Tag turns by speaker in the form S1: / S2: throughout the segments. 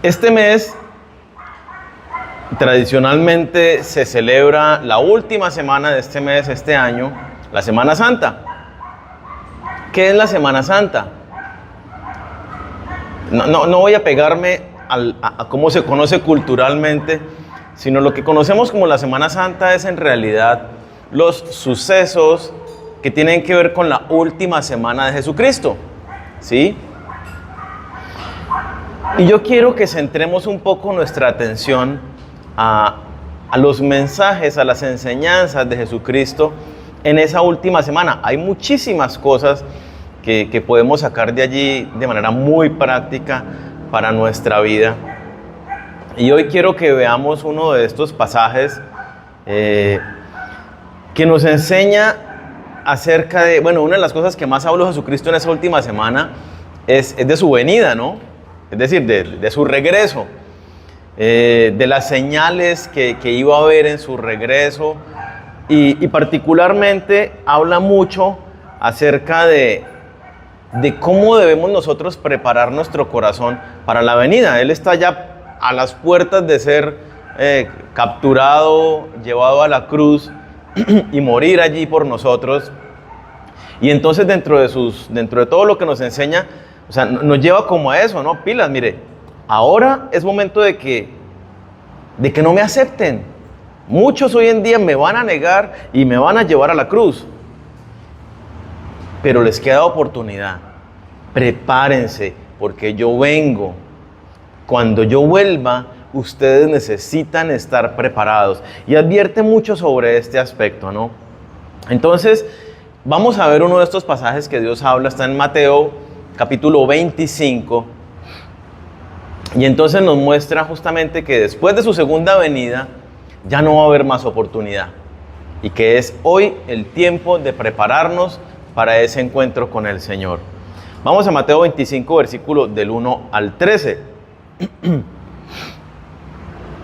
S1: Este mes tradicionalmente se celebra la última semana de este mes, este año, la Semana Santa. ¿Qué es la Semana Santa? No voy a pegarme a cómo se conoce culturalmente, sino lo que conocemos como la Semana Santa es en realidad los sucesos que tienen que ver con la última semana de Jesucristo, ¿sí? Y yo quiero que centremos un poco nuestra atención a los mensajes, a las enseñanzas de Jesucristo en esa última semana. Hay muchísimas cosas que podemos sacar de allí de manera muy práctica para nuestra vida. Y hoy quiero que veamos uno de estos pasajes que nos enseña acerca de, bueno, una de las cosas que más habló Jesucristo en esa última semana es de su venida, ¿no? Es decir, de su regreso, de las señales que iba a haber en su regreso y particularmente habla mucho acerca de cómo debemos nosotros preparar nuestro corazón para la venida. Él está ya a las puertas de ser capturado, llevado a la cruz y morir allí por nosotros. Y entonces dentro de todo lo que nos enseña, o sea, nos lleva como a eso, ¿no? Pilas, mire, ahora es momento de que no me acepten. Muchos hoy en día me van a negar y me van a llevar a la cruz. Pero les queda oportunidad. Prepárense, porque yo vengo. Cuando yo vuelva, ustedes necesitan estar preparados. Y advierte mucho sobre este aspecto, ¿no? Entonces, vamos a ver uno de estos pasajes que Dios habla. Está en Mateo capítulo 25. Y entonces nos muestra justamente que después de su segunda venida, ya no va a haber más oportunidad. Y que es hoy el tiempo de prepararnos para ese encuentro con el Señor. Vamos a Mateo 25, versículo del 1 al 13.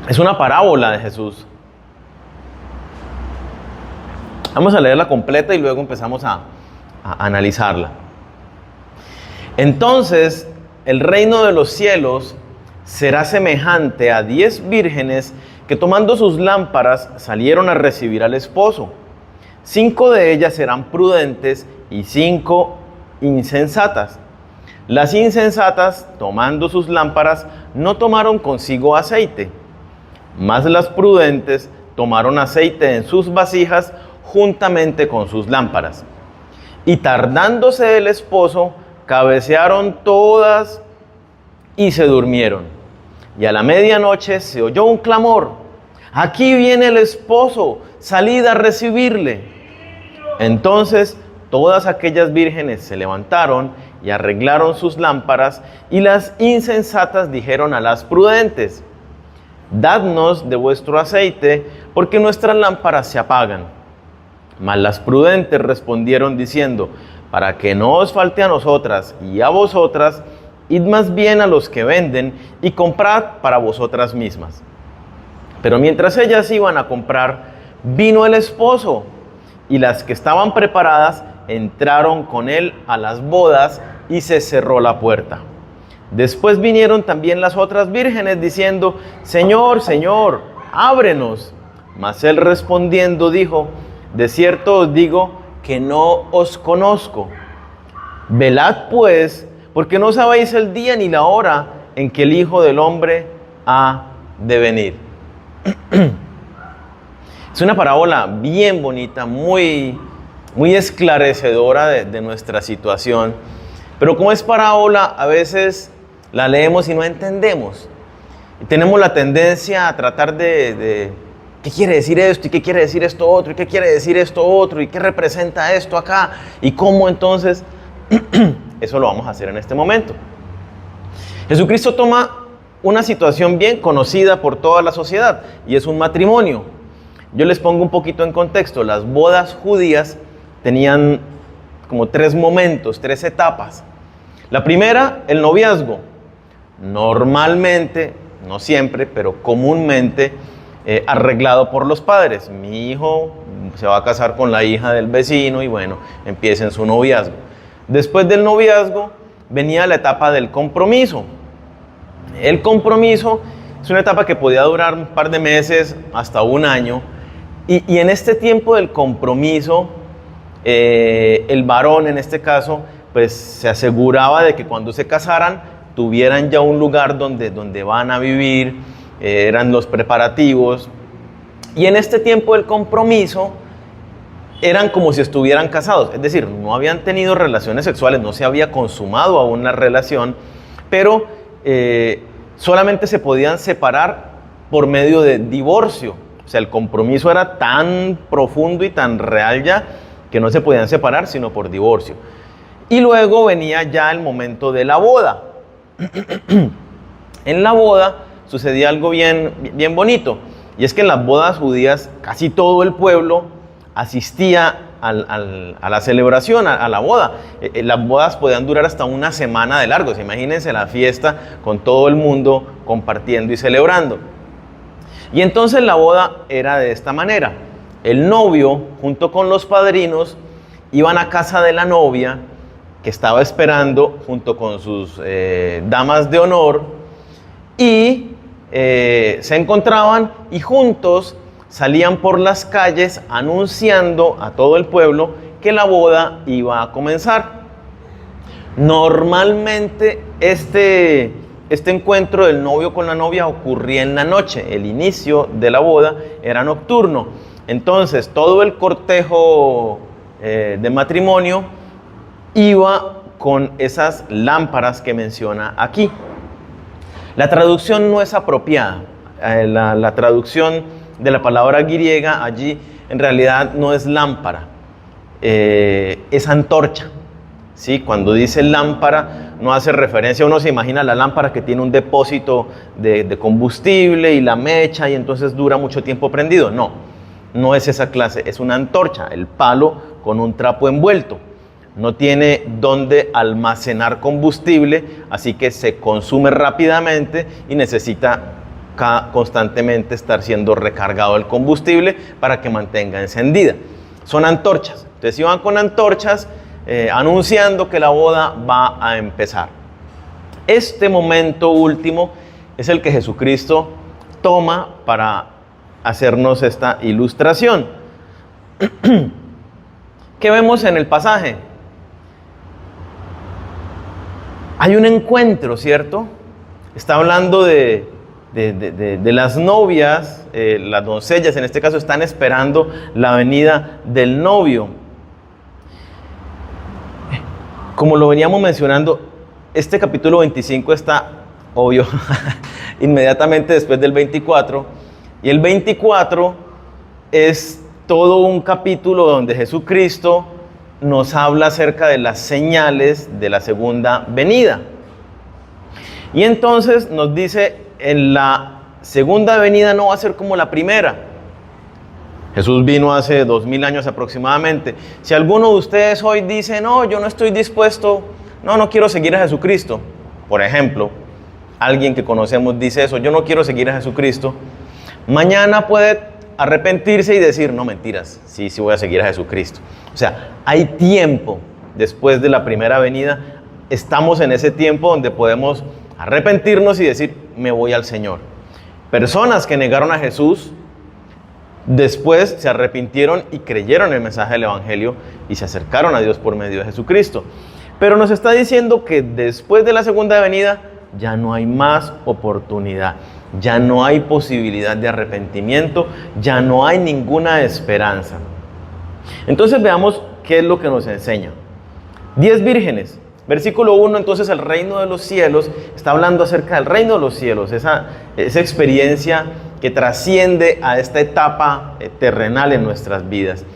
S1: Es una parábola de Jesús. Vamos a leerla completa y luego empezamos a analizarla. Entonces, el reino de los cielos será semejante a 10 vírgenes que tomando sus lámparas salieron a recibir al esposo. 5 de ellas serán prudentes y 5 insensatas. Las insensatas, tomando sus lámparas, no tomaron consigo aceite, mas las prudentes tomaron aceite en sus vasijas juntamente con sus lámparas. Y tardándose el esposo, cabecearon todas y se durmieron. Y a la medianoche se oyó un clamor: aquí viene el esposo, salid a recibirle. Entonces todas aquellas vírgenes se levantaron y arreglaron sus lámparas, y las insensatas dijeron a las prudentes: dadnos de vuestro aceite, porque nuestras lámparas se apagan. Mas las prudentes respondieron diciendo: para que no os falte a nosotras y a vosotras, id más bien a los que venden y comprad para vosotras mismas. Pero mientras ellas iban a comprar, vino el esposo, y las que estaban preparadas entraron con él a las bodas, y se cerró la puerta. Después vinieron también las otras vírgenes diciendo: Señor, Señor, ábrenos. Mas él respondiendo dijo: de cierto os digo que no os conozco. Velad pues, porque no sabéis el día ni la hora en que el Hijo del Hombre ha de venir. Es una parábola bien bonita, muy esclarecedora de nuestra situación. Pero como es parábola, a veces la leemos y no entendemos. Y tenemos la tendencia a tratar de ¿qué quiere decir esto? ¿Y qué quiere decir esto otro? ¿Y qué quiere decir esto otro? ¿Y qué representa esto acá? ¿Y cómo entonces? Eso lo vamos a hacer en este momento. Jesucristo toma una situación bien conocida por toda la sociedad, y es un matrimonio. Yo les pongo un poquito en contexto. Las bodas judías tenían como 3 momentos, 3 etapas. La primera, el noviazgo. Normalmente, no siempre, pero comúnmente, arreglado por los padres. Mi hijo se va a casar con la hija del vecino y bueno, empiecen su noviazgo. Después del noviazgo venía la etapa del compromiso. El compromiso es una etapa que podía durar un par de meses hasta un año. Y en este tiempo del compromiso, el varón en este caso, pues se aseguraba de que cuando se casaran tuvieran ya un lugar donde van a vivir, eran los preparativos. Y en este tiempo del compromiso eran como si estuvieran casados, es decir, no habían tenido relaciones sexuales, no se había consumado aún la relación, pero solamente se podían separar por medio de divorcio. O sea, el compromiso era tan profundo y tan real ya que no se podían separar sino por divorcio. Y luego venía ya el momento de la boda. En la boda sucedía algo bien bonito, y es que en las bodas judías casi todo el pueblo asistía a la celebración, a la boda. Las bodas podían durar hasta una semana de largo. Imagínense la fiesta con todo el mundo compartiendo y celebrando. Y entonces la boda era de esta manera. El novio, junto con los padrinos, iban a casa de la novia, que estaba esperando junto con sus damas de honor, y se encontraban y juntos salían por las calles anunciando a todo el pueblo que la boda iba a comenzar. Normalmente este encuentro del novio con la novia ocurría en la noche. El inicio de la boda era nocturno. Entonces todo el cortejo de matrimonio iba con esas lámparas que menciona aquí. La traducción no es apropiada. La traducción de la palabra griega allí en realidad no es lámpara, es antorcha. ¿Sí? Cuando dice lámpara no hace referencia, uno se imagina la lámpara que tiene un depósito de combustible y la mecha y entonces dura mucho tiempo prendido. No, no es esa clase, es una antorcha, el palo con un trapo envuelto. No tiene dónde almacenar combustible, así que se consume rápidamente y necesita constantemente estar siendo recargado el combustible para que mantenga encendida. Son antorchas. Entonces iban con antorchas anunciando que la boda va a empezar. Este momento último es el que Jesucristo toma para hacernos esta ilustración. ¿Qué vemos en el pasaje? Hay un encuentro, ¿cierto? Está hablando de las novias, las doncellas en este caso están esperando la venida del novio. Como lo veníamos mencionando, este capítulo 25 está, obvio, inmediatamente después del 24, y el 24 es todo un capítulo donde Jesucristo nos habla acerca de las señales de la segunda venida. Y entonces nos dice, en la segunda venida no va a ser como la primera. Jesús vino hace 2000 años aproximadamente. Si alguno de ustedes hoy dice, no, yo no estoy dispuesto, no quiero seguir a Jesucristo. Por ejemplo, alguien que conocemos dice eso, yo no quiero seguir a Jesucristo. Mañana puede arrepentirse y decir, no, mentiras, sí voy a seguir a Jesucristo. O sea, hay tiempo después de la primera venida. Estamos en ese tiempo donde podemos arrepentirnos y decir, me voy al Señor. Personas que negaron a Jesús después se arrepintieron y creyeron el mensaje del Evangelio y se acercaron a Dios por medio de Jesucristo. Pero nos está diciendo que después de la segunda venida ya no hay más oportunidad, ya no hay posibilidad de arrepentimiento, ya no hay ninguna esperanza. Entonces veamos qué es lo que nos enseña. 10 vírgenes. Versículo 1, entonces el reino de los cielos, está hablando acerca del reino de los cielos, esa experiencia que trasciende a esta etapa terrenal en nuestras vidas.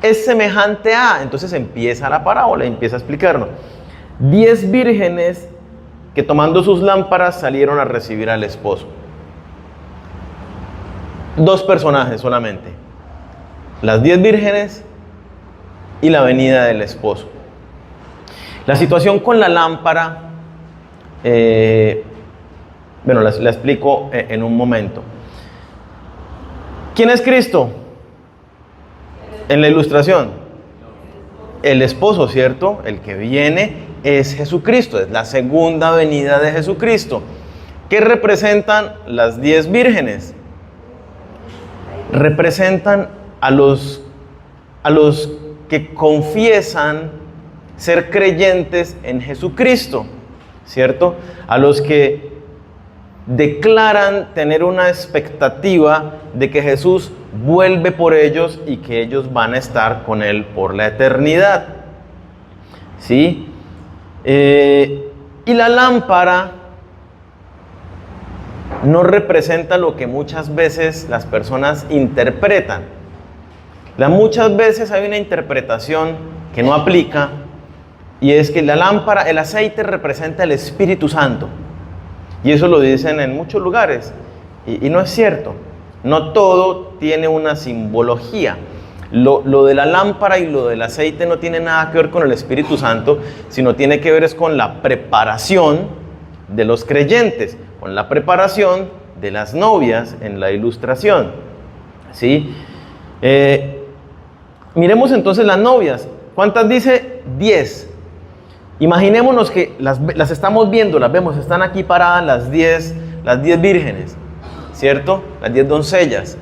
S1: Es semejante a, entonces empieza la parábola, empieza a explicarnos. 10 vírgenes que tomando sus lámparas salieron a recibir al esposo. 2 personajes solamente, las 10 vírgenes y la venida del esposo. La situación con la lámpara, la explico en un momento. ¿Quién es Cristo? En la ilustración. El esposo, ¿cierto? El que viene es Jesucristo, es la segunda venida de Jesucristo. ¿Qué representan las 10 vírgenes? Representan a los que confiesan ser creyentes en Jesucristo, ¿cierto? A los que declaran tener una expectativa de que Jesús vuelve por ellos y que ellos van a estar con Él por la eternidad, ¿sí? Y la lámpara no representa lo que muchas veces las personas interpretan. Muchas veces hay una interpretación que no aplica, y es que la lámpara, el aceite representa el Espíritu Santo. Y eso lo dicen en muchos lugares. Y no es cierto. No todo tiene una simbología. Lo de la lámpara y lo del aceite no tiene nada que ver con el Espíritu Santo, sino tiene que ver es con la preparación de los creyentes, con la preparación de las novias en la ilustración, ¿sí? Miremos entonces las novias. ¿Cuántas dice? 10. Imaginémonos que las estamos viendo, las vemos, están aquí paradas las 10 vírgenes, ¿cierto? Las 10 doncellas,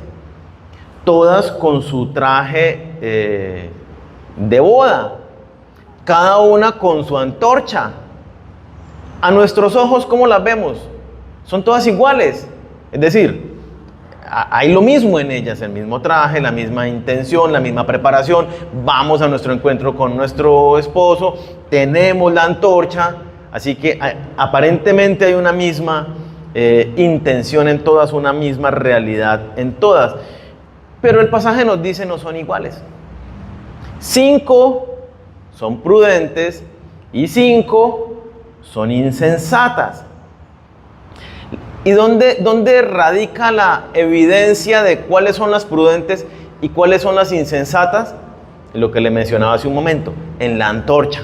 S1: todas con su traje de boda, cada una con su antorcha. A nuestros ojos, ¿cómo las vemos? Son todas iguales, es decir, hay lo mismo en ellas, el mismo traje, la misma intención, la misma preparación. Vamos a nuestro encuentro con nuestro esposo, tenemos la antorcha, así que aparentemente hay una misma intención en todas, una misma realidad en todas. Pero el pasaje nos dice no son iguales. 5 son prudentes y 5 son insensatas. ¿Y dónde radica la evidencia de cuáles son las prudentes y cuáles son las insensatas? Lo que le mencionaba hace un momento, en la antorcha,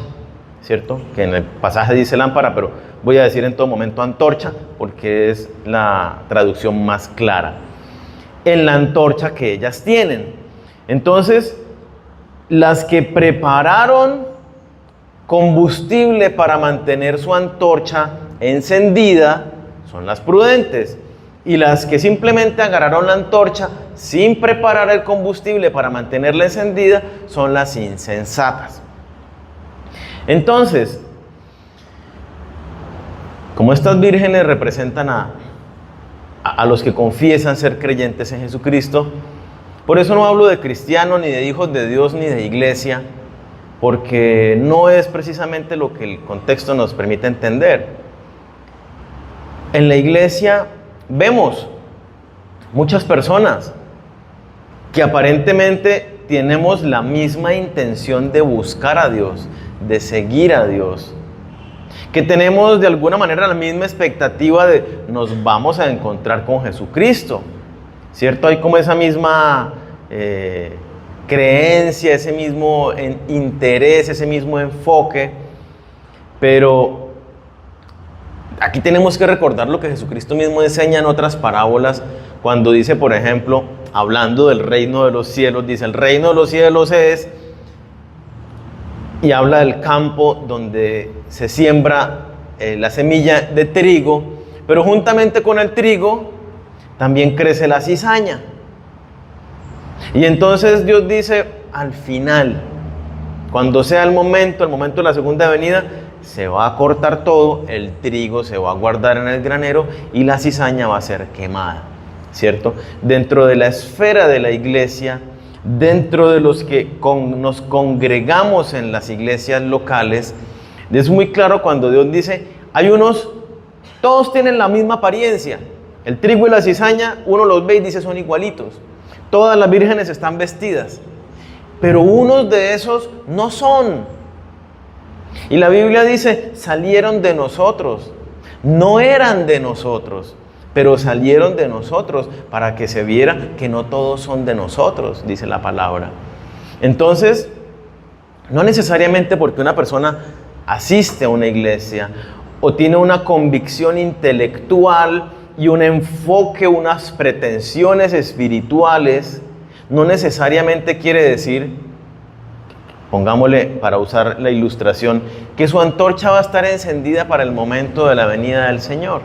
S1: ¿cierto? Que en el pasaje dice lámpara, pero voy a decir en todo momento antorcha, porque es la traducción más clara. En la antorcha que ellas tienen. Entonces, las que prepararon combustible para mantener su antorcha encendida son las prudentes, y las que simplemente agarraron la antorcha sin preparar el combustible para mantenerla encendida son las insensatas. Entonces, como estas vírgenes representan a los que confiesan ser creyentes en Jesucristo, por eso no hablo de cristianos, ni de hijos de Dios, ni de iglesia, porque no es precisamente lo que el contexto nos permite entender. En la iglesia vemos muchas personas que aparentemente tenemos la misma intención de buscar a Dios, de seguir a Dios, que tenemos de alguna manera la misma expectativa de nos vamos a encontrar con Jesucristo, ¿cierto? Hay como esa misma creencia, ese mismo interés, ese mismo enfoque, pero aquí tenemos que recordar lo que Jesucristo mismo enseña en otras parábolas, cuando dice, por ejemplo, hablando del reino de los cielos, dice, el reino de los cielos es, y habla del campo donde se siembra la semilla de trigo, pero juntamente con el trigo también crece la cizaña. Y entonces Dios dice, al final, cuando sea el momento de la segunda venida, se va a cortar todo, el trigo se va a guardar en el granero y la cizaña va a ser quemada, ¿cierto? Dentro de la esfera de la iglesia, dentro de los que nos congregamos en las iglesias locales, es muy claro cuando Dios dice, hay unos, todos tienen la misma apariencia, el trigo y la cizaña, uno los ve y dice son igualitos, todas las vírgenes están vestidas, pero unos de esos no son. Y la Biblia dice, salieron de nosotros, no eran de nosotros, pero salieron de nosotros para que se viera que no todos son de nosotros, dice la palabra. Entonces, no necesariamente porque una persona asiste a una iglesia o tiene una convicción intelectual y un enfoque, unas pretensiones espirituales, no necesariamente quiere decir, pongámosle para usar la ilustración, que su antorcha va a estar encendida para el momento de la venida del Señor.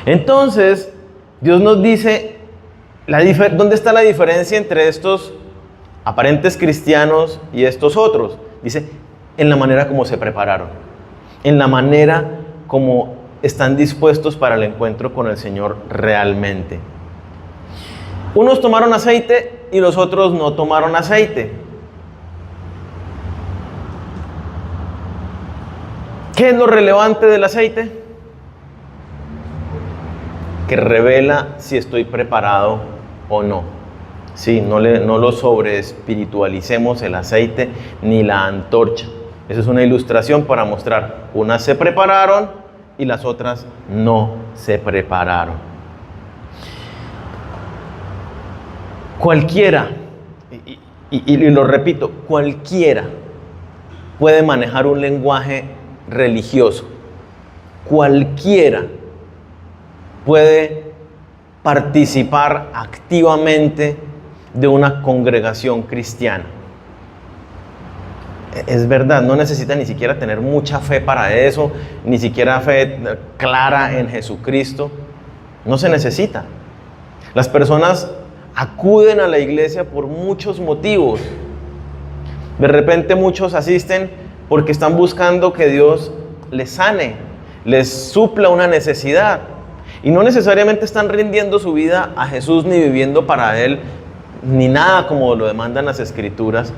S1: Entonces, Dios nos dice, ¿dónde está la diferencia entre estos aparentes cristianos y estos otros? Dice, en la manera como se prepararon, en la manera como están dispuestos para el encuentro con el Señor realmente. Unos tomaron aceite y los otros no tomaron aceite. ¿Qué es lo relevante del aceite? Que revela si estoy preparado o no. Sí, no lo sobreespiritualicemos el aceite ni la antorcha. Esa es una ilustración para mostrar, unas se prepararon y las otras no se prepararon. Cualquiera, y lo repito, cualquiera puede manejar un lenguaje religioso. Cualquiera puede participar activamente de una congregación cristiana. Es verdad, no necesita ni siquiera tener mucha fe para eso, ni siquiera fe clara en Jesucristo. No se necesita. Las personas acuden a la iglesia por muchos motivos. De repente muchos asisten porque están buscando que Dios les sane, les supla una necesidad. Y no necesariamente están rindiendo su vida a Jesús ni viviendo para Él, ni nada como lo demandan las Escrituras.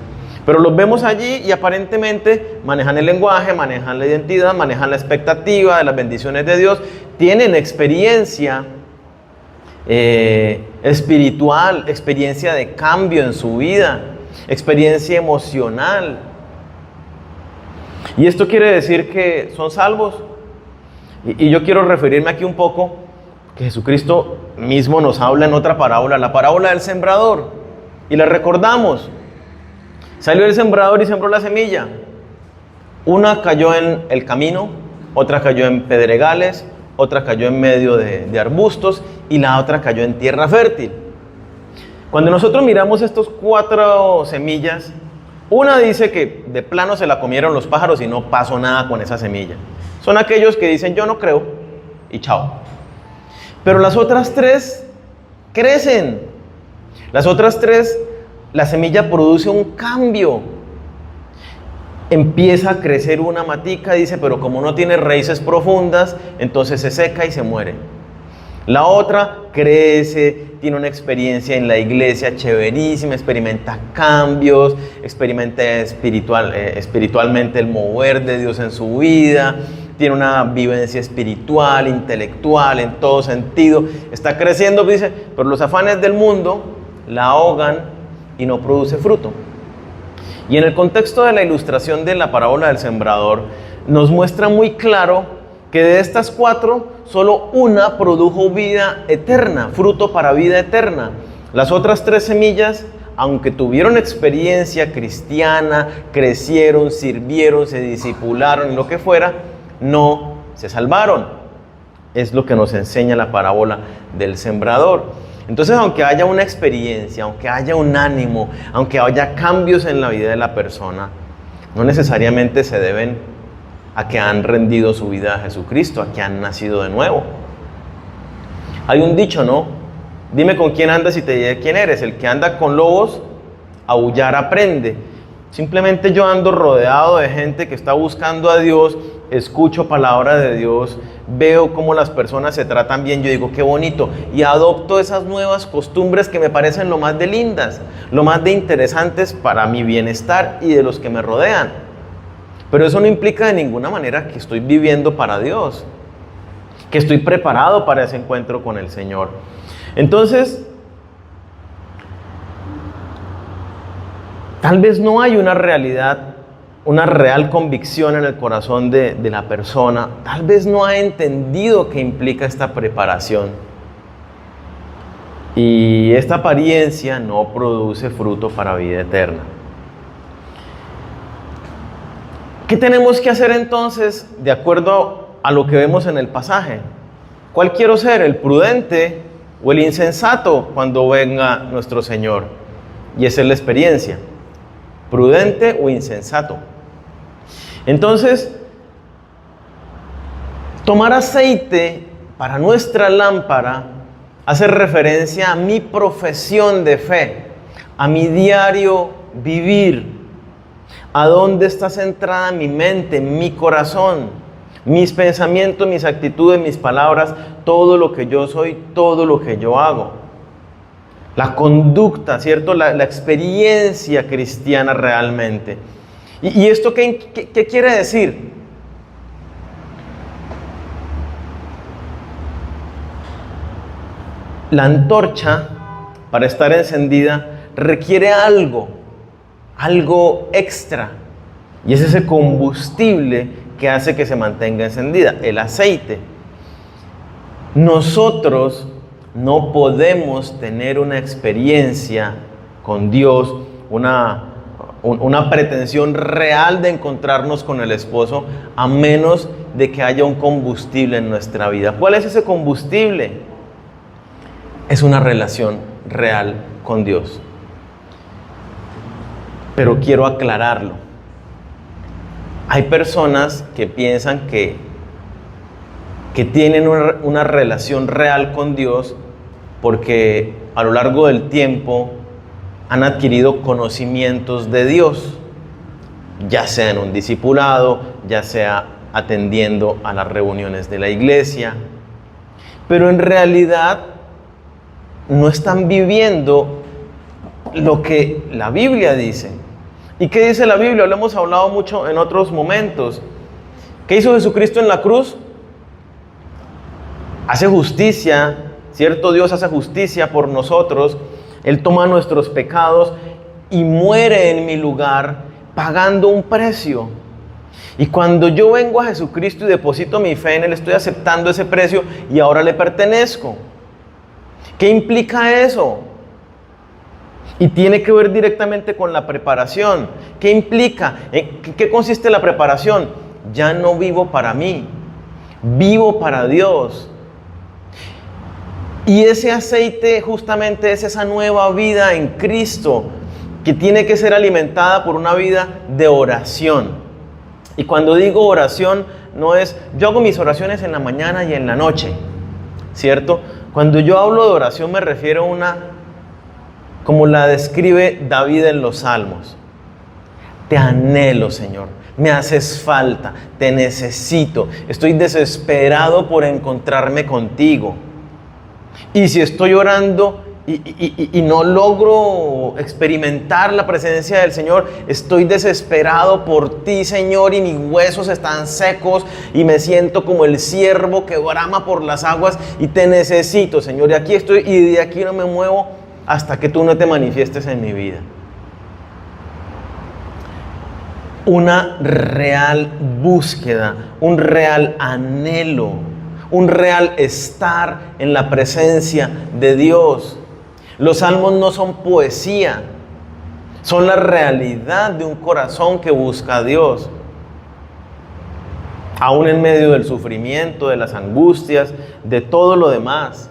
S1: Pero los vemos allí y aparentemente manejan el lenguaje, manejan la identidad, manejan la expectativa de las bendiciones de Dios, tienen experiencia espiritual, experiencia de cambio en su vida, experiencia emocional. Y esto quiere decir que son salvos. Y yo quiero referirme aquí un poco que Jesucristo mismo nos habla en otra parábola, la parábola del sembrador. Y la recordamos. Salió el sembrador y sembró la semilla. Una cayó en el camino, otra cayó en pedregales, otra cayó en medio de arbustos y la otra cayó en tierra fértil. Cuando nosotros miramos estos 4 semillas, una dice que de plano se la comieron los pájaros y no pasó nada con esa semilla. Son aquellos que dicen yo no creo y chao. Pero las otras 3 crecen. Las otras 3, la semilla produce un cambio. Empieza a crecer una matica, dice, pero como no tiene raíces profundas, entonces se seca y se muere. La otra crece, tiene una experiencia en la iglesia chéverísima, experimenta cambios, experimenta espiritualmente el mover de Dios en su vida, tiene una vivencia espiritual, intelectual, en todo sentido, está creciendo, dice, pero los afanes del mundo la ahogan y no produce fruto. Y en el contexto de la ilustración de la parábola del sembrador, nos muestra muy claro que de estas 4, solo una produjo vida eterna, fruto para vida eterna. Las otras 3 semillas, aunque tuvieron experiencia cristiana, crecieron, sirvieron, se discipularon y lo que fuera, no se salvaron. Es lo que nos enseña la parábola del sembrador. Entonces, aunque haya una experiencia, aunque haya un ánimo, aunque haya cambios en la vida de la persona, no necesariamente se deben a que han rendido su vida a Jesucristo, a que han nacido de nuevo. Hay un dicho, ¿no? Dime con quién andas y te diré quién eres. El que anda con lobos, aullar aprende. Simplemente yo ando rodeado de gente que está buscando a Dios, escucho palabra de Dios, veo cómo las personas se tratan bien, yo digo qué bonito, y adopto esas nuevas costumbres que me parecen lo más de lindas, lo más de interesantes para mi bienestar y de los que me rodean. Pero eso no implica de ninguna manera que estoy viviendo para Dios, que estoy preparado para ese encuentro con el Señor. Entonces, tal vez no hay una realidad, una real convicción en el corazón de la persona. Tal vez no ha entendido qué implica esta preparación. Y esta apariencia no produce fruto para vida eterna. ¿Qué tenemos que hacer entonces de acuerdo a lo que vemos en el pasaje? ¿Cuál quiero ser, el prudente o el insensato cuando venga nuestro Señor? Y esa es la experiencia. Prudente o insensato. Entonces, tomar aceite para nuestra lámpara hace referencia a mi profesión de fe, a mi diario vivir, a dónde está centrada mi mente, mi corazón, mis pensamientos, mis actitudes, mis palabras, todo lo que yo soy, todo lo que yo hago. La conducta, ¿cierto? La experiencia cristiana realmente. ¿Y esto qué quiere decir? La antorcha, para estar encendida, requiere algo extra. Y es ese combustible que hace que se mantenga encendida, el aceite. Nosotros no podemos tener una experiencia con Dios, una pretensión real de encontrarnos con el esposo, a menos de que haya un combustible en nuestra vida. ¿Cuál es ese combustible? Es una relación real con Dios. Pero quiero aclararlo. Hay personas que piensan que tienen una relación real con Dios porque a lo largo del tiempo han adquirido conocimientos de Dios, ya sea en un discipulado, ya sea atendiendo a las reuniones de la iglesia, pero en realidad no están viviendo lo que la Biblia dice. ¿Y qué dice la Biblia? Lo hemos hablado mucho en otros momentos. ¿Qué hizo Jesucristo en la cruz? Hace justicia, ¿cierto? Dios hace justicia por nosotros. Él toma nuestros pecados y muere en mi lugar pagando un precio. Y cuando yo vengo a Jesucristo y deposito mi fe en Él, estoy aceptando ese precio y ahora le pertenezco. ¿Qué implica eso? Y tiene que ver directamente con la preparación. ¿Qué implica? ¿En qué consiste la preparación? Ya no vivo para mí, vivo para Dios. Y ese aceite justamente es esa nueva vida en Cristo que tiene que ser alimentada por una vida de oración. Y cuando digo oración, no es, yo hago mis oraciones en la mañana y en la noche, ¿cierto? Cuando yo hablo de oración me refiero a una, como la describe David en los Salmos. Te anhelo, Señor, me haces falta, te necesito, estoy desesperado por encontrarme contigo. Y si estoy orando y no logro experimentar la presencia del Señor, estoy desesperado por ti, Señor, y mis huesos están secos y me siento como el ciervo que brama por las aguas y te necesito, Señor, y aquí estoy y de aquí no me muevo hasta que tú no te manifiestes en mi vida. Una real búsqueda, un real anhelo, un real estar en la presencia de Dios. Los salmos no son poesía, son la realidad de un corazón que busca a Dios. Aún en medio del sufrimiento, de las angustias, de todo lo demás.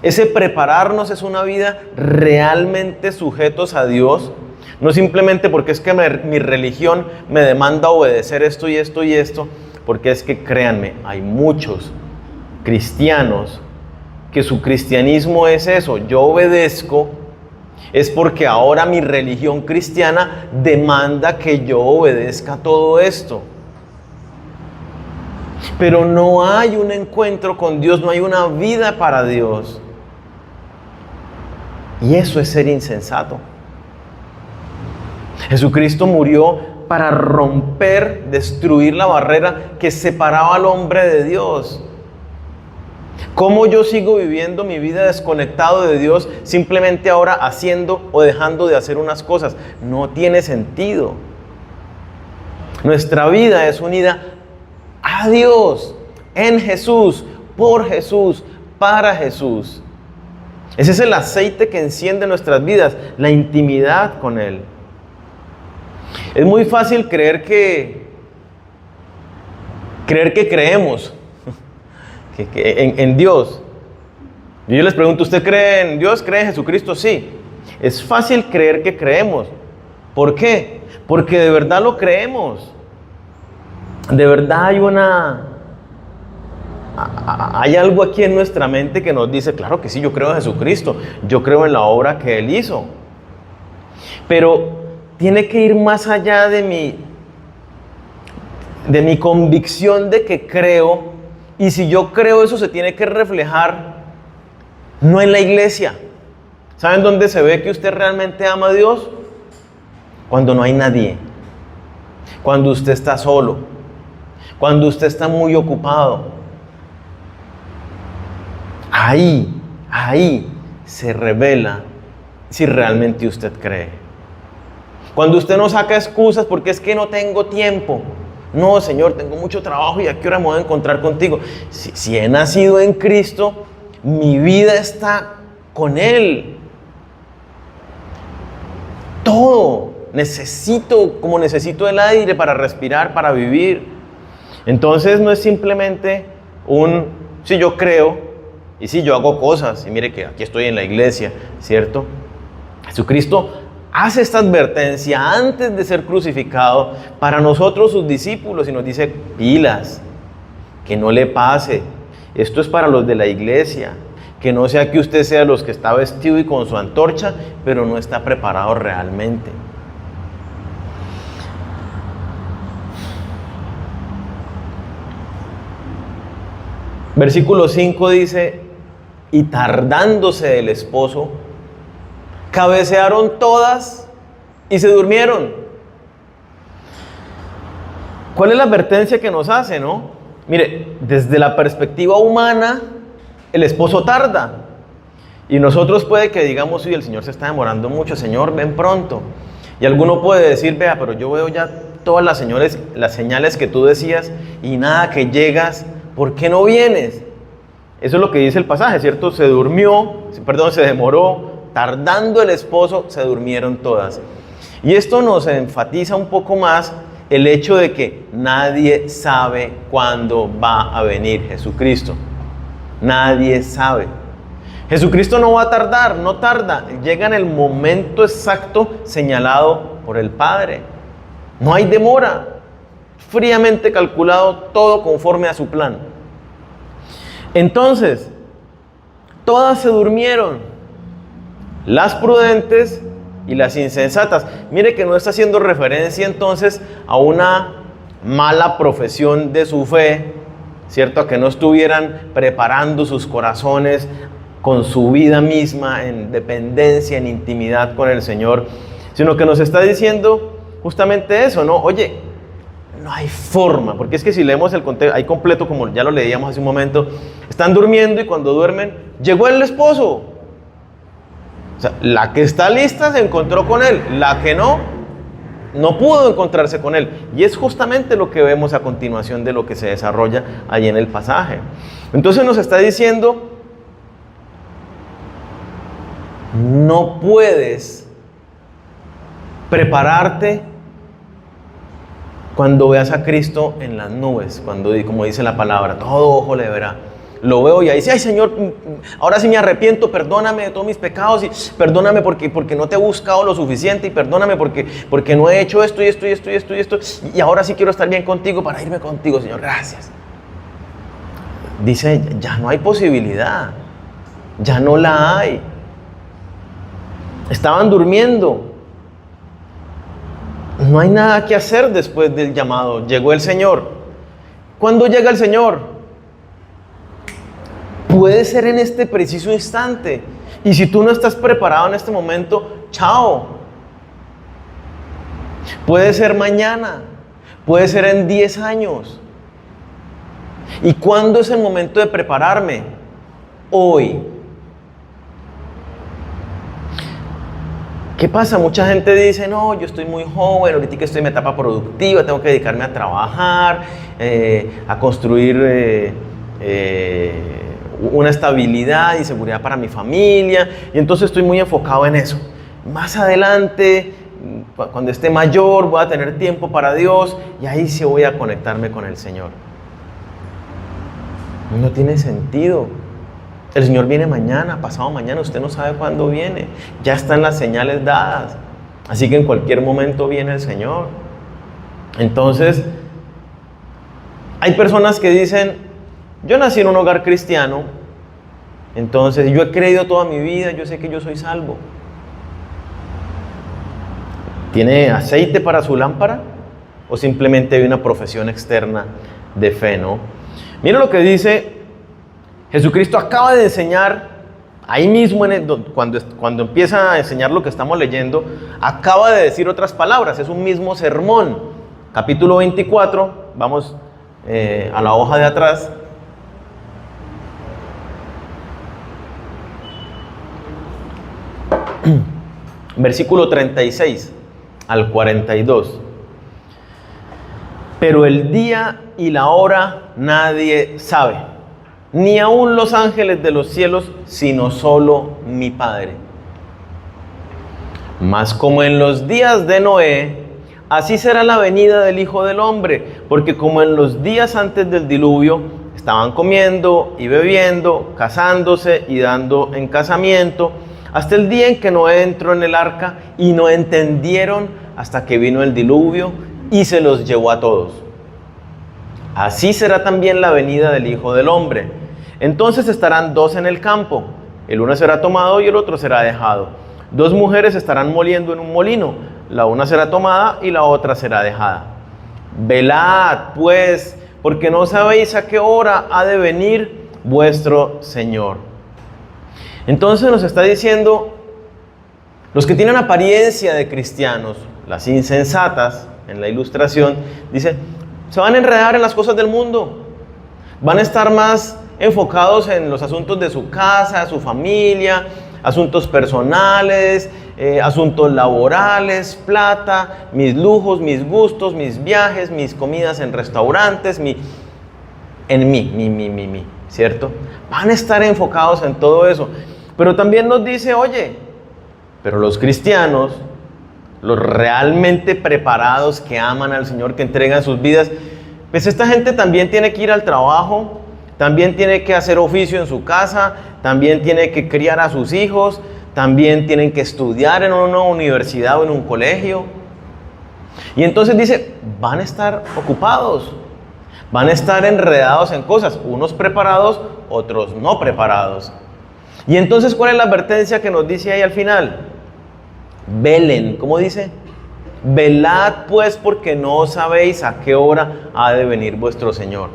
S1: Ese prepararnos es una vida realmente sujetos a Dios, no simplemente porque es que mi religión me demanda obedecer esto y esto y esto, porque es que créanme, hay muchos cristianos que su cristianismo es eso, yo obedezco, es porque ahora mi religión cristiana demanda que yo obedezca todo esto. Pero no hay un encuentro con Dios, no hay una vida para Dios. Y eso es ser insensato. Jesucristo murió para romper, destruir la barrera que separaba al hombre de Dios. ¿Cómo yo sigo viviendo mi vida desconectado de Dios, simplemente ahora haciendo o dejando de hacer unas cosas? No tiene sentido. Nuestra vida es unida a Dios, en Jesús, por Jesús, para Jesús. Ese es el aceite que enciende nuestras vidas, la intimidad con Él. Es muy fácil creer que creemos en Dios. Yo les pregunto, ¿usted cree en Dios? ¿Cree en Jesucristo? Sí. Es fácil creer que creemos. ¿Por qué? Porque de verdad lo creemos. De verdad hay Hay algo aquí en nuestra mente que nos dice, claro que sí, yo creo en Jesucristo, yo creo en la obra que Él hizo. Pero tiene que ir más allá de mi convicción de que creo, y si yo creo eso se tiene que reflejar no en la iglesia. ¿Saben dónde se ve que usted realmente ama a Dios? Cuando no hay nadie, cuando usted está solo, cuando usted está muy ocupado. Ahí se revela si realmente usted cree. Cuando usted no saca excusas porque es que no tengo tiempo. No, Señor, tengo mucho trabajo y a qué hora me voy a encontrar contigo. Si he nacido en Cristo, mi vida está con Él. Todo como necesito el aire para respirar, para vivir. Entonces no es simplemente sí, yo creo y sí, yo hago cosas y mire que aquí estoy en la iglesia, ¿cierto? Jesucristo hace esta advertencia antes de ser crucificado para nosotros sus discípulos y nos dice, pilas, que no le pase. Esto es para los de la iglesia. Que no sea que usted sea los que está vestido y con su antorcha, pero no está preparado realmente. Versículo 5 dice, y tardándose el esposo, cabecearon todas y se durmieron. ¿Cuál es la advertencia que nos hace, no? Mire, desde la perspectiva humana, el esposo tarda. Y nosotros puede que digamos, sí, el Señor se está demorando mucho, Señor, ven pronto. Y alguno puede decir, vea, pero yo veo ya todas las señales que tú decías y nada que llegas, ¿por qué no vienes? Eso es lo que dice el pasaje, ¿cierto? Se demoró, tardando el esposo, se durmieron todas. Y esto nos enfatiza un poco más el hecho de que nadie sabe cuándo va a venir Jesucristo. Nadie sabe. Jesucristo no va a tardar, no tarda. Llega en el momento exacto señalado por el Padre. No hay demora. Fríamente calculado, todo conforme a su plan. Entonces, todas se durmieron. Las prudentes y las insensatas. Mire que no está haciendo referencia entonces a una mala profesión de su fe, ¿cierto? A que no estuvieran preparando sus corazones con su vida misma en dependencia, en intimidad con el Señor, sino que nos está diciendo justamente eso, ¿no? Oye, no hay forma, porque es que si leemos el contexto, ahí completo, como ya lo leíamos hace un momento, están durmiendo y cuando duermen, llegó el esposo. O sea, la que está lista se encontró con él, la que no pudo encontrarse con él. Y es justamente lo que vemos a continuación de lo que se desarrolla ahí en el pasaje. Entonces nos está diciendo, no puedes prepararte cuando veas a Cristo en las nubes, cuando, como dice la palabra, todo ojo le verá. Lo veo y ahí dice, ay Señor, ahora sí me arrepiento, perdóname de todos mis pecados y perdóname porque no te he buscado lo suficiente y perdóname porque no he hecho esto y esto y esto y esto y esto y ahora sí quiero estar bien contigo para irme contigo, Señor, gracias. Dice, ya no hay posibilidad, ya no la hay. Estaban durmiendo. No hay nada que hacer después del llamado. Llegó el Señor. ¿Cuándo llega el Señor? Puede ser en este preciso instante. Y si tú no estás preparado en este momento, chao. Puede ser mañana. Puede ser en 10 años. ¿Y cuándo es el momento de prepararme? Hoy. ¿Qué pasa? Mucha gente dice, no, yo estoy muy joven, ahorita que estoy en mi etapa productiva, tengo que dedicarme a trabajar, a construir una estabilidad y seguridad para mi familia, y entonces estoy muy enfocado en eso. Más adelante, cuando esté mayor, voy a tener tiempo para Dios, y ahí sí voy a conectarme con el Señor. No tiene sentido. El Señor viene mañana, pasado mañana, usted no sabe cuándo viene. Ya están las señales dadas. Así que en cualquier momento viene el Señor. Entonces, hay personas que dicen, yo nací en un hogar cristiano, entonces yo he creído toda mi vida, yo sé que yo soy salvo. ¿Tiene aceite para su lámpara? ¿O simplemente hay una profesión externa de fe, no? Mira lo que dice Jesucristo. Acaba de enseñar, ahí mismo cuando empieza a enseñar lo que estamos leyendo, acaba de decir otras palabras, es un mismo sermón. Capítulo 24, vamos a la hoja de atrás. Versículo 36 al 42. Pero el día y la hora nadie sabe, ni aun los ángeles de los cielos, sino solo mi Padre. Mas como en los días de Noé, así será la venida del Hijo del Hombre, porque como en los días antes del diluvio, estaban comiendo y bebiendo, casándose y dando en casamiento, hasta el día en que Noé entró en el arca, y no entendieron hasta que vino el diluvio y se los llevó a todos. Así será también la venida del Hijo del Hombre. Entonces estarán dos en el campo, el uno será tomado y el otro será dejado. Dos mujeres estarán moliendo en un molino, la una será tomada y la otra será dejada. Velad, pues, porque no sabéis a qué hora ha de venir vuestro Señor. Entonces nos está diciendo, los que tienen apariencia de cristianos, las insensatas, en la ilustración, dice, se van a enredar en las cosas del mundo, van a estar más enfocados en los asuntos de su casa, su familia, asuntos personales, asuntos laborales, plata, mis lujos, mis gustos, mis viajes, mis comidas en restaurantes, en mí, ¿cierto? Van a estar enfocados en todo eso. Pero también nos dice, oye, pero los cristianos, los realmente preparados que aman al Señor, que entregan sus vidas, pues esta gente también tiene que ir al trabajo, también tiene que hacer oficio en su casa, también tiene que criar a sus hijos, también tienen que estudiar en una universidad o en un colegio. Y entonces dice, van a estar ocupados, van a estar enredados en cosas, unos preparados, otros no preparados. Y entonces, ¿cuál es la advertencia que nos dice ahí al final? Velen, ¿cómo dice? Velad pues, porque no sabéis a qué hora ha de venir vuestro Señor.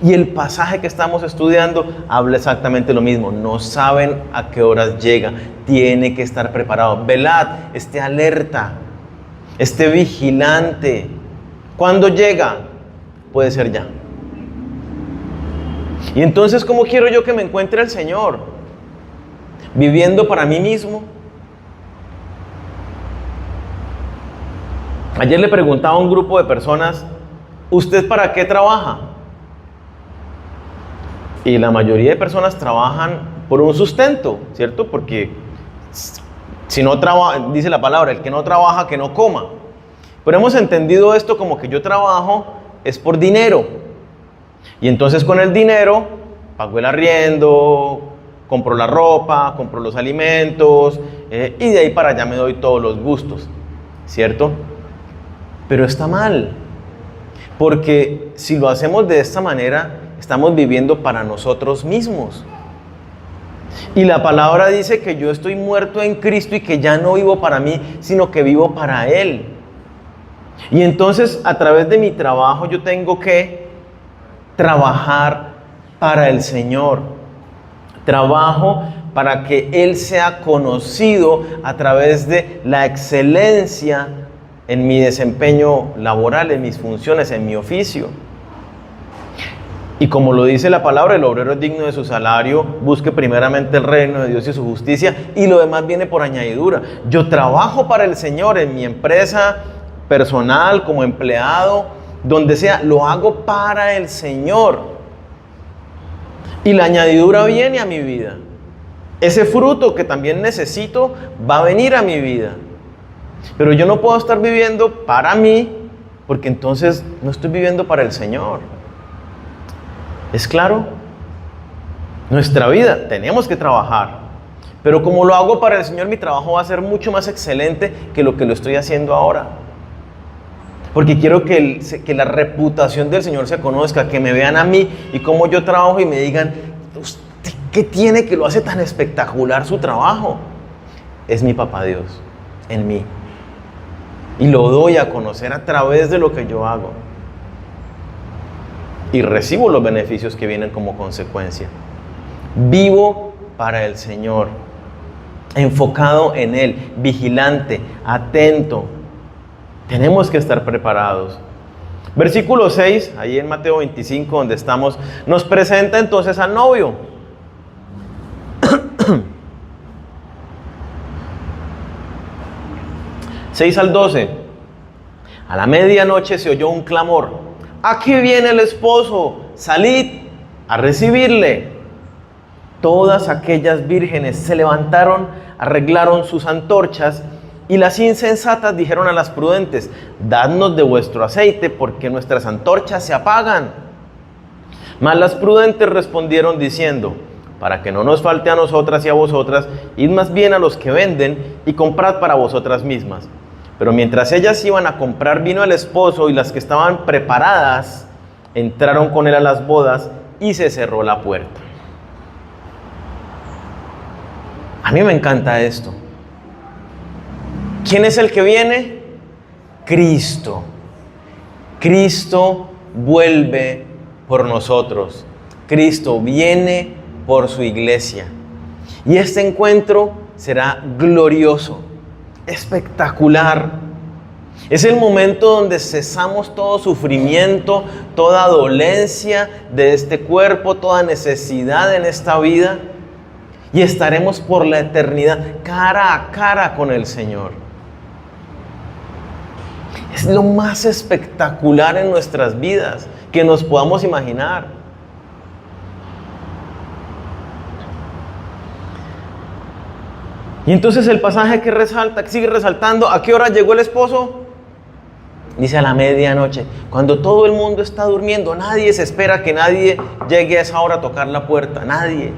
S1: Y el pasaje que estamos estudiando habla exactamente lo mismo. No saben a qué horas llega. Tiene que estar preparado. Velad, esté alerta, esté vigilante. ¿Cuándo llega? Puede ser ya. Y entonces, ¿cómo quiero yo que me encuentre el Señor? ¿Viviendo para mí mismo? Ayer le preguntaba a un grupo de personas, ¿usted para qué trabaja? Y la mayoría de personas trabajan por un sustento, ¿cierto? Porque si no trabaja, dice la palabra, el que no trabaja, que no coma. Pero hemos entendido esto como que yo trabajo es por dinero. Y entonces con el dinero pago el arriendo, compro la ropa, compro los alimentos, y de ahí para allá me doy todos los gustos, ¿cierto? Pero está mal, porque si lo hacemos de esta manera, estamos viviendo para nosotros mismos. Y la palabra dice que yo estoy muerto en Cristo y que ya no vivo para mí, sino que vivo para Él. Y entonces, a través de mi trabajo, yo tengo que trabajar para el Señor. Trabajo para que Él sea conocido a través de la excelencia en mi desempeño laboral, en mis funciones, en mi oficio. Y como lo dice la palabra, el obrero es digno de su salario, busque primeramente el reino de Dios y su justicia, y lo demás viene por añadidura. Yo trabajo para el Señor en mi empresa personal, como empleado, donde sea, lo hago para el Señor. Y la añadidura viene a mi vida. Ese fruto que también necesito va a venir a mi vida. Pero yo no puedo estar viviendo para mí, porque entonces no estoy viviendo para el Señor. ¿Es claro? Nuestra vida, tenemos que trabajar. Pero como lo hago para el Señor, mi trabajo va a ser mucho más excelente que lo estoy haciendo ahora. Porque quiero que la reputación del Señor se conozca, que me vean a mí y cómo yo trabajo y me digan, ¿usted qué tiene que lo hace tan espectacular su trabajo? Es mi papá Dios en mí. Y lo doy a conocer a través de lo que yo hago. Y recibo los beneficios que vienen como consecuencia. Vivo para el Señor, enfocado en Él, vigilante, atento. Tenemos que estar preparados. Versículo 6, ahí en Mateo 25, donde estamos, nos presenta entonces al novio. 6 al 12. A la medianoche se oyó un clamor: aquí viene el esposo, salid a recibirle. Todas aquellas vírgenes se levantaron, arreglaron sus antorchas, y las insensatas dijeron a las prudentes: dadnos de vuestro aceite, porque nuestras antorchas se apagan. Mas las prudentes respondieron diciendo: para que no nos falte a nosotras y a vosotras, id más bien a los que venden y comprad para vosotras mismas. Pero mientras ellas iban a comprar vino al esposo, y las que estaban preparadas entraron con él a las bodas, y se cerró la puerta. A mí me encanta esto. ¿Quién es el que viene? Cristo. Cristo vuelve por nosotros. Cristo viene por su iglesia. Y este encuentro será glorioso, espectacular. Es el momento donde cesamos todo sufrimiento, toda dolencia de este cuerpo, toda necesidad en esta vida, y estaremos por la eternidad cara a cara con el Señor. Es lo más espectacular en nuestras vidas que nos podamos imaginar. Y entonces el pasaje que resalta, que sigue resaltando, ¿a qué hora llegó el esposo? Dice a la medianoche, cuando todo el mundo está durmiendo. Nadie se espera que nadie llegue a esa hora a tocar la puerta, nadie.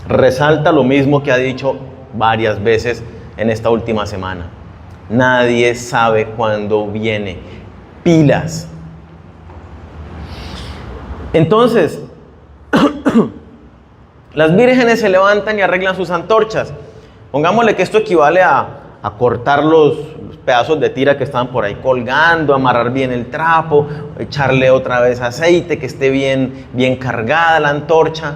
S1: Resalta lo mismo que ha dicho varias veces en esta última semana. Nadie sabe cuándo viene. Pilas. Entonces, las vírgenes se levantan y arreglan sus antorchas. Pongámosle que esto equivale a cortar los pedazos de tira que estaban por ahí colgando, amarrar bien el trapo, echarle otra vez aceite, que esté bien cargada la antorcha.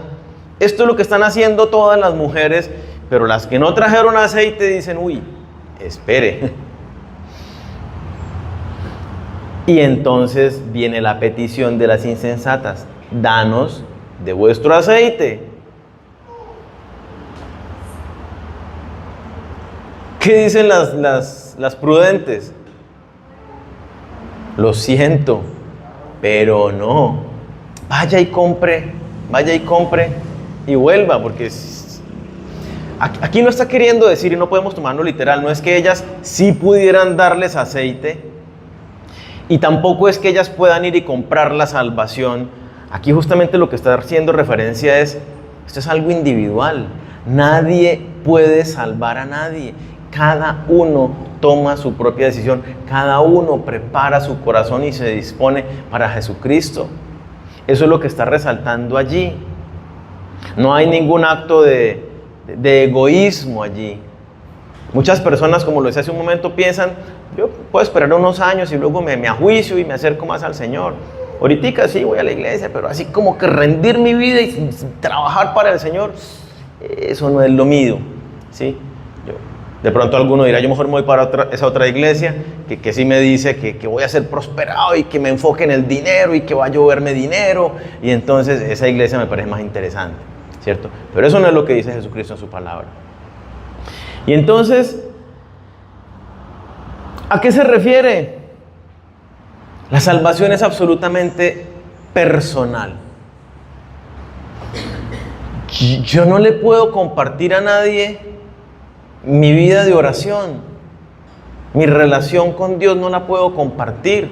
S1: Esto es lo que están haciendo todas las mujeres, pero las que no trajeron aceite dicen, uy, espere. Y entonces viene la petición de las insensatas: danos de vuestro aceite. ¿Qué dicen las prudentes? Lo siento, pero no. Vaya y compre y vuelva, porque aquí no está queriendo decir, y no podemos tomarlo literal, no es que ellas sí pudieran darles aceite, y tampoco es que ellas puedan ir y comprar la salvación. Aquí justamente lo que está haciendo referencia es, esto es algo individual. Nadie puede salvar a nadie. Cada uno toma su propia decisión. Cada uno prepara su corazón y se dispone para Jesucristo. Eso es lo que está resaltando allí. No hay ningún acto de egoísmo allí. Muchas personas, como lo decía hace un momento, piensan, yo puedo esperar unos años y luego me ajuicio y me acerco más al Señor. Ahorita sí voy a la iglesia, pero así como que rendir mi vida y trabajar para el Señor, eso no es lo mío, ¿sí? De pronto alguno dirá, yo mejor me voy para esa otra iglesia que sí me dice que voy a ser prosperado y que me enfoque en el dinero y que va a lloverme dinero, y entonces esa iglesia me parece más interesante, ¿cierto? Pero eso no es lo que dice Jesucristo en su palabra. Y entonces, ¿a qué se refiere? La salvación es absolutamente personal. Yo no le puedo compartir a nadie mi vida de oración. Mi relación con Dios no la puedo compartir.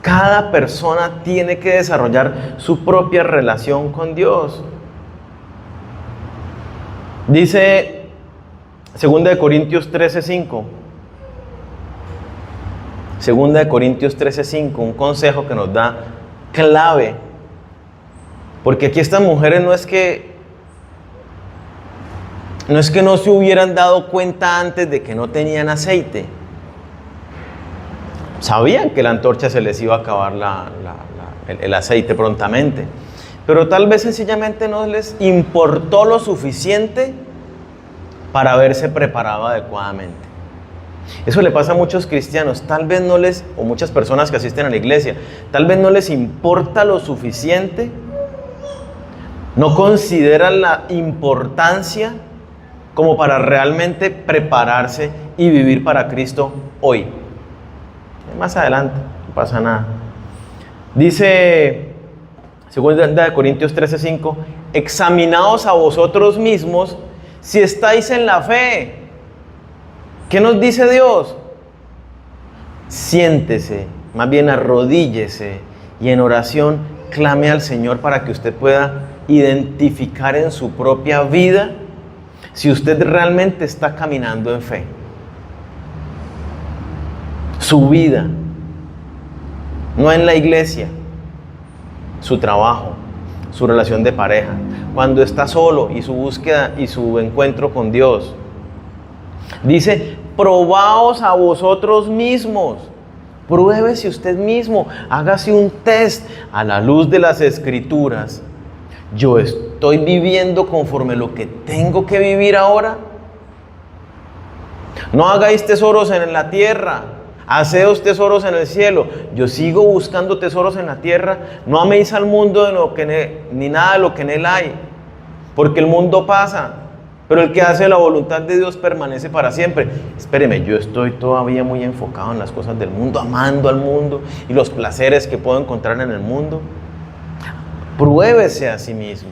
S1: Cada persona tiene que desarrollar su propia relación con Dios. Dice 2 Corintios 13:5. Segunda de Corintios 13:5, un consejo que nos da clave. Porque aquí estas mujeres no es que no se hubieran dado cuenta antes de que no tenían aceite. Sabían que la antorcha se les iba a acabar el aceite prontamente. Pero tal vez sencillamente no les importó lo suficiente para haberse preparado adecuadamente. Eso le pasa a muchos cristianos, tal vez no les, o muchas personas que asisten a la iglesia, tal vez no les importa lo suficiente, no consideran la importancia como para realmente prepararse y vivir para Cristo hoy. Más adelante, no pasa nada. Dice, segunda de Corintios 13:5, examinaos a vosotros mismos si estáis en la fe. ¿Qué nos dice Dios? Siéntese, más bien arrodíllese y en oración clame al Señor para que usted pueda identificar en su propia vida si usted realmente está caminando en fe. Su vida, no en la iglesia, su trabajo, su relación de pareja, cuando está solo y su búsqueda y su encuentro con Dios. Dice, probaos a vosotros mismos, pruébese usted mismo, hágase un test a la luz de las Escrituras. ¿Yo estoy viviendo conforme lo que tengo que vivir ahora? No hagáis tesoros en la tierra, haceos tesoros en el cielo. Yo sigo buscando tesoros en la tierra. No améis al mundo ni nada de lo que en él hay, porque el mundo pasa, pero el que hace la voluntad de Dios permanece para siempre. Espéreme, yo estoy todavía muy enfocado en las cosas del mundo, amando al mundo y los placeres que puedo encontrar en el mundo. Pruébese a sí mismo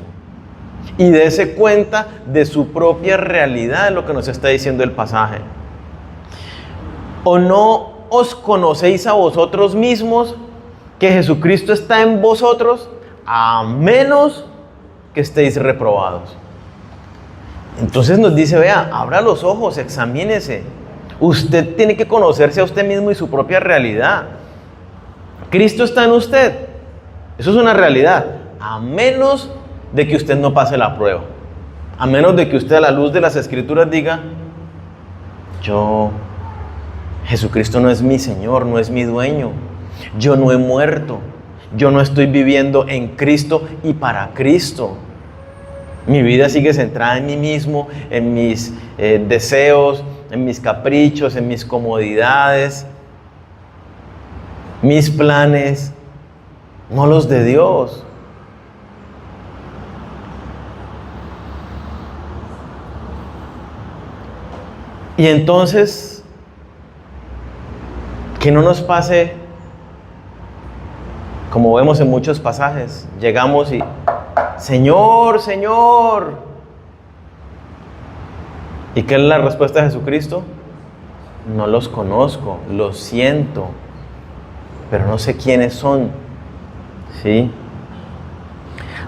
S1: y dése cuenta de su propia realidad, de lo que nos está diciendo el pasaje. ¿O no os conocéis a vosotros mismos que Jesucristo está en vosotros, a menos que estéis reprobados? Entonces nos dice, vea, abra los ojos, examínese. Usted tiene que conocerse a usted mismo y su propia realidad. Cristo está en usted. Eso es una realidad. A menos de que usted no pase la prueba. A menos de que usted a la luz de las Escrituras diga, Jesucristo no es mi Señor, no es mi dueño. Yo no he muerto. Yo no estoy viviendo en Cristo y para Cristo. Mi vida sigue centrada en mí mismo, en mis deseos, en mis caprichos, en mis comodidades, mis planes, no los de Dios. Y entonces, que no nos pase como vemos en muchos pasajes, llegamos y Señor, Señor. ¿Y qué es la respuesta de Jesucristo? No los conozco, los siento, pero no sé quiénes son. ¿Sí?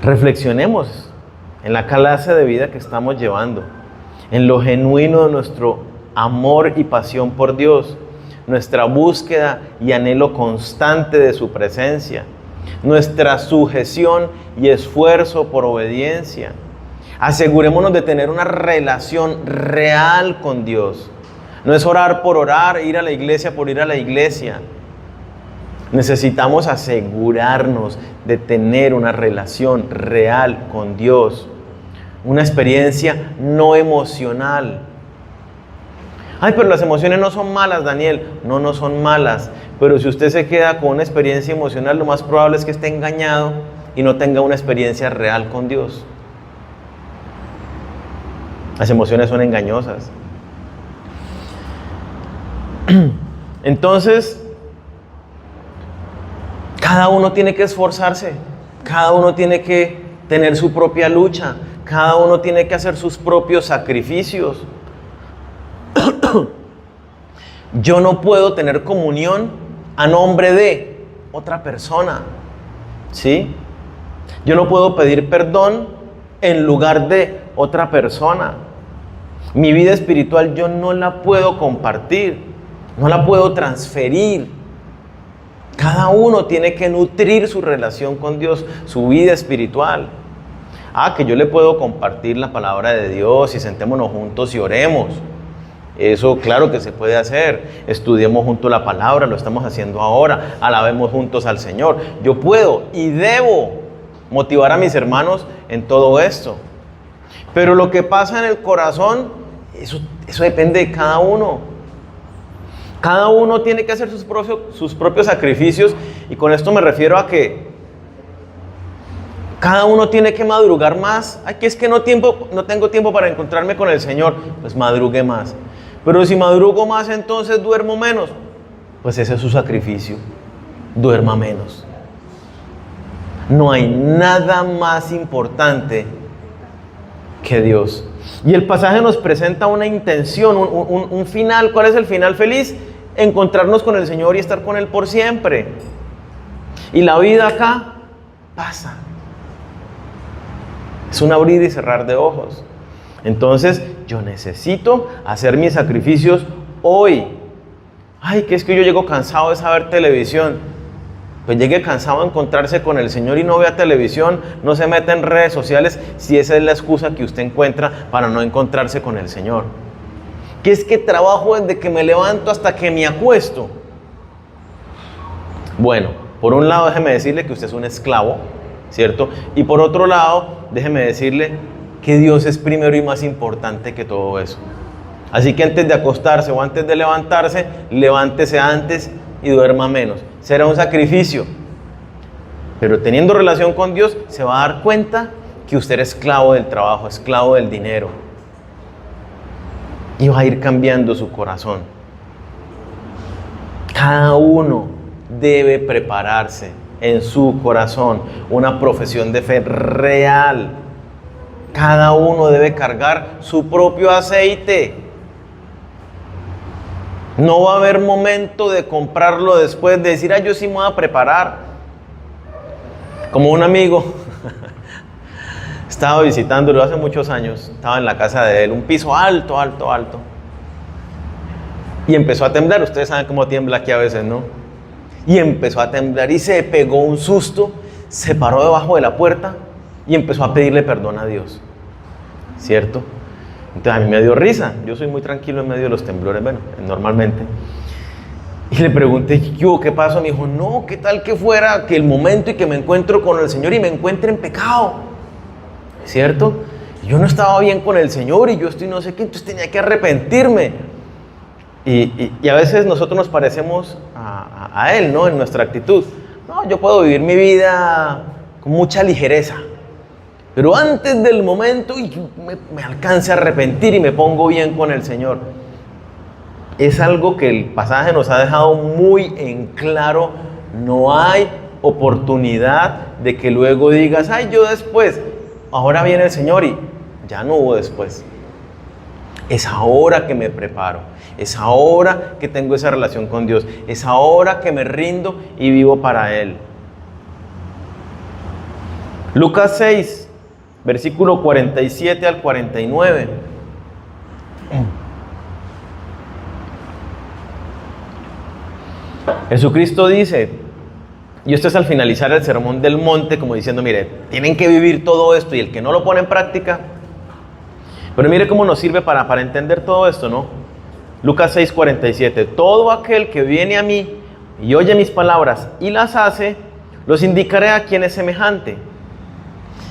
S1: Reflexionemos en la clase de vida que estamos llevando, en lo genuino de nuestro amor y pasión por Dios, nuestra búsqueda y anhelo constante de su presencia, nuestra sujeción y esfuerzo por obediencia. Asegurémonos de tener una relación real con Dios. No es orar por orar, ir a la iglesia por ir a la iglesia. Necesitamos asegurarnos de tener una relación real con Dios, una experiencia no emocional. Ay, pero las emociones no son malas, Daniel. No, no son malas. Pero si usted se queda con una experiencia emocional, lo más probable es que esté engañado y no tenga una experiencia real con Dios. Las emociones son engañosas. Entonces, cada uno tiene que esforzarse. Cada uno tiene que tener su propia lucha. Cada uno tiene que hacer sus propios sacrificios. Yo no puedo tener comunión a nombre de otra persona, ¿sí? Yo no puedo pedir perdón en lugar de otra persona. Mi vida espiritual yo no la puedo compartir, no la puedo transferir Cada uno tiene que nutrir su relación con Dios, su vida espiritual. Que yo le puedo compartir la palabra de Dios y sentémonos juntos y oremos. Eso claro que se puede hacer. Estudiemos juntos la palabra, lo estamos haciendo ahora. Alabemos juntos al Señor. Yo puedo y debo motivar a mis hermanos en todo esto. Pero lo que pasa en el corazón, eso depende de cada uno. Cada uno tiene que hacer sus propios sacrificios, y con esto me refiero a que cada uno tiene que madrugar más. Que es que no tengo tiempo para encontrarme con el Señor. Pues madrugue más. Pero si madrugo más, entonces duermo menos. Pues ese es su sacrificio. Duerma menos. No hay nada más importante que Dios. Y el pasaje nos presenta una intención, un final. ¿Cuál es el final feliz? Encontrarnos con el Señor y estar con Él por siempre. Y la vida acá pasa. Es un abrir y cerrar de ojos. Entonces yo necesito hacer mis sacrificios hoy. Que es que yo llego cansado de saber televisión. Pues llegue cansado de encontrarse con el Señor y no vea televisión, no se meta en redes sociales, si esa es la excusa que usted encuentra para no encontrarse con el Señor. Que es que trabajo desde que me levanto hasta que me acuesto. Bueno, por un lado déjeme decirle que usted es un esclavo, ¿cierto? Y por otro lado, déjeme decirle que Dios es primero y más importante que todo eso. Así que antes de acostarse o antes de levantarse, levántese antes y duerma menos. Será un sacrificio, pero teniendo relación con Dios se va a dar cuenta que usted es esclavo del trabajo, esclavo del dinero, y va a ir cambiando su corazón. Cada uno debe prepararse en su corazón una profesión de fe real. Cada uno debe cargar su propio aceite. No va a haber momento de comprarlo después, de decir, yo sí me voy a preparar. Como un amigo, estaba visitándolo hace muchos años, estaba en la casa de él, un piso alto, alto, alto. Y empezó a temblar, ustedes saben cómo tiembla aquí a veces, ¿no? Y empezó a temblar y se pegó un susto, se paró debajo de la puerta y empezó a pedirle perdón a Dios, ¿cierto? Entonces a mí me dio risa, yo soy muy tranquilo en medio de los temblores, normalmente. Y le pregunté, ¿qué pasó? Me dijo, no, ¿qué tal que fuera que el momento y que me encuentro con el Señor y me encuentre en pecado? ¿Cierto? Yo no estaba bien con el Señor y yo estoy no sé qué, entonces tenía que arrepentirme. Y a veces nosotros nos parecemos a Él, ¿no? En nuestra actitud. No, yo puedo vivir mi vida con mucha ligereza. Pero antes del momento me alcance a arrepentir y me pongo bien con el Señor. Es algo que el pasaje nos ha dejado muy en claro. No hay oportunidad de que luego digas, yo después, ahora viene el Señor y ya no hubo después. Es ahora que me preparo, es ahora que tengo esa relación con Dios, es ahora que me rindo y vivo para Él. Lucas 6. Versículo 47 al 49. Jesucristo dice, y esto es al finalizar el sermón del monte, como diciendo, mire, tienen que vivir todo esto y el que no lo pone en práctica. Pero mire cómo nos sirve para entender todo esto, ¿no? Lucas 6, 47. Todo aquel que viene a mí y oye mis palabras y las hace, los indicaré a quien es semejante.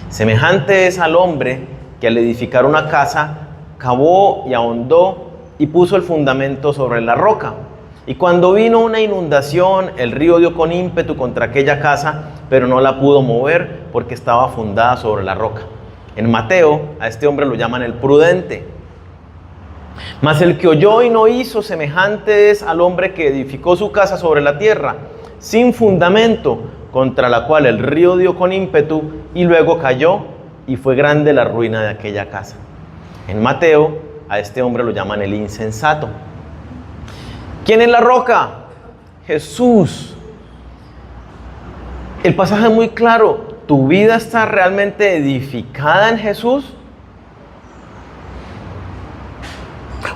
S1: Semejante es al hombre que al edificar una casa, cavó y ahondó y puso el fundamento sobre la roca. Y cuando vino una inundación, el río dio con ímpetu contra aquella casa, pero no la pudo mover porque estaba fundada sobre la roca. En Mateo, a este hombre lo llaman el prudente. Mas el que oyó y no hizo, semejante es al hombre que edificó su casa sobre la tierra, sin fundamento, contra la cual el río dio con ímpetu y luego cayó, y fue grande la ruina de aquella casa. En Mateo, a este hombre lo llaman el insensato. ¿Quién es la roca? Jesús. El pasaje es muy claro. ¿Tu vida está realmente edificada en Jesús?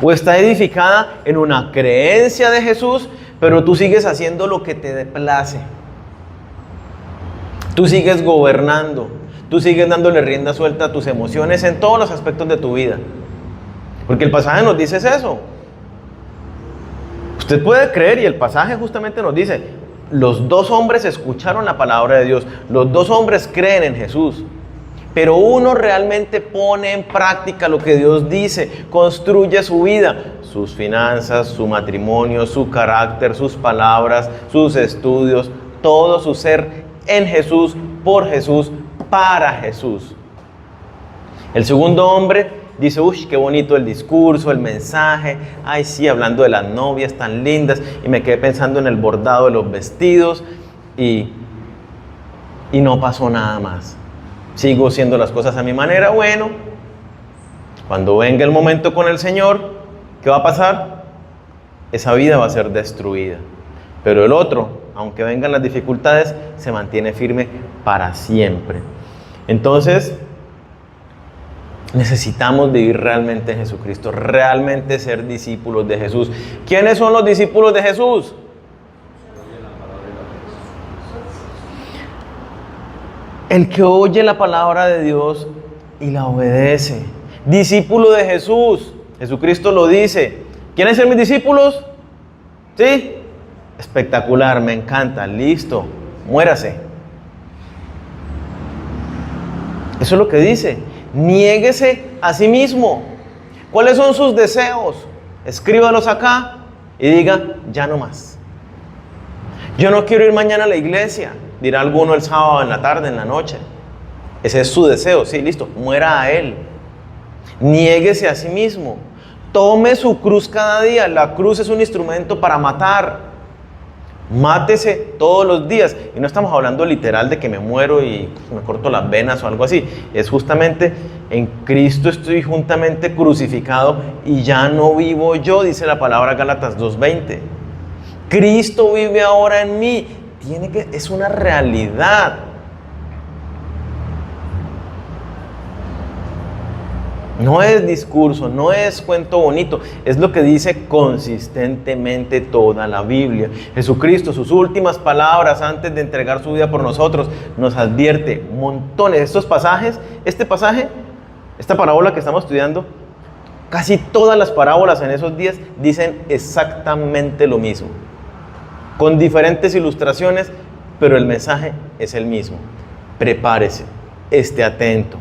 S1: ¿O está edificada en una creencia de Jesús, pero tú sigues haciendo lo que te place. Tú sigues gobernando, tú sigues dándole rienda suelta a tus emociones en todos los aspectos de tu vida. Porque el pasaje nos dice eso. Usted puede creer, y el pasaje justamente nos dice, los dos hombres escucharon la palabra de Dios, los dos hombres creen en Jesús, pero uno realmente pone en práctica lo que Dios dice, construye su vida, sus finanzas, su matrimonio, su carácter, sus palabras, sus estudios, todo su ser en Jesús, por Jesús, para Jesús. El segundo hombre dice, uy, qué bonito el discurso, el mensaje, ay sí, hablando de las novias tan lindas, y me quedé pensando en el bordado de los vestidos, y no pasó nada más. Sigo haciendo las cosas a mi manera. Bueno, cuando venga el momento con el Señor, ¿qué va a pasar? Esa vida va a ser destruida. Pero el otro, aunque vengan las dificultades, se mantiene firme para siempre. Entonces, necesitamos vivir realmente en Jesucristo, realmente ser discípulos de Jesús. ¿Quiénes son los discípulos de Jesús? El que oye la palabra de Dios y la obedece. Discípulo de Jesús. Jesucristo lo dice. ¿Quieren ser mis discípulos? ¿Sí? Espectacular, me encanta. Listo, muérase. Eso es lo que dice. Niéguese a sí mismo. ¿Cuáles son sus deseos? Escríbalos acá y diga, ya no más. Yo no quiero ir mañana a la iglesia, dirá alguno el sábado en la tarde, en la noche. Ese es su deseo, sí, listo, muera a él. Niéguese a sí mismo. Tome su cruz cada día. La cruz es un instrumento para matar. Mátese todos los días. Y no estamos hablando literal de que me muero y me corto las venas o algo así. Es justamente, en Cristo estoy juntamente crucificado y ya no vivo yo, dice la palabra Gálatas 2:20. Cristo vive ahora en mí. Es una realidad. No es discurso, no es cuento bonito, es lo que dice consistentemente toda la Biblia. Jesucristo, sus últimas palabras antes de entregar su vida por nosotros, nos advierte montones de estos pasajes. Este pasaje, esta parábola que estamos estudiando, casi todas las parábolas en esos días dicen exactamente lo mismo, con diferentes ilustraciones, pero el mensaje es el mismo. Prepárese, esté atento.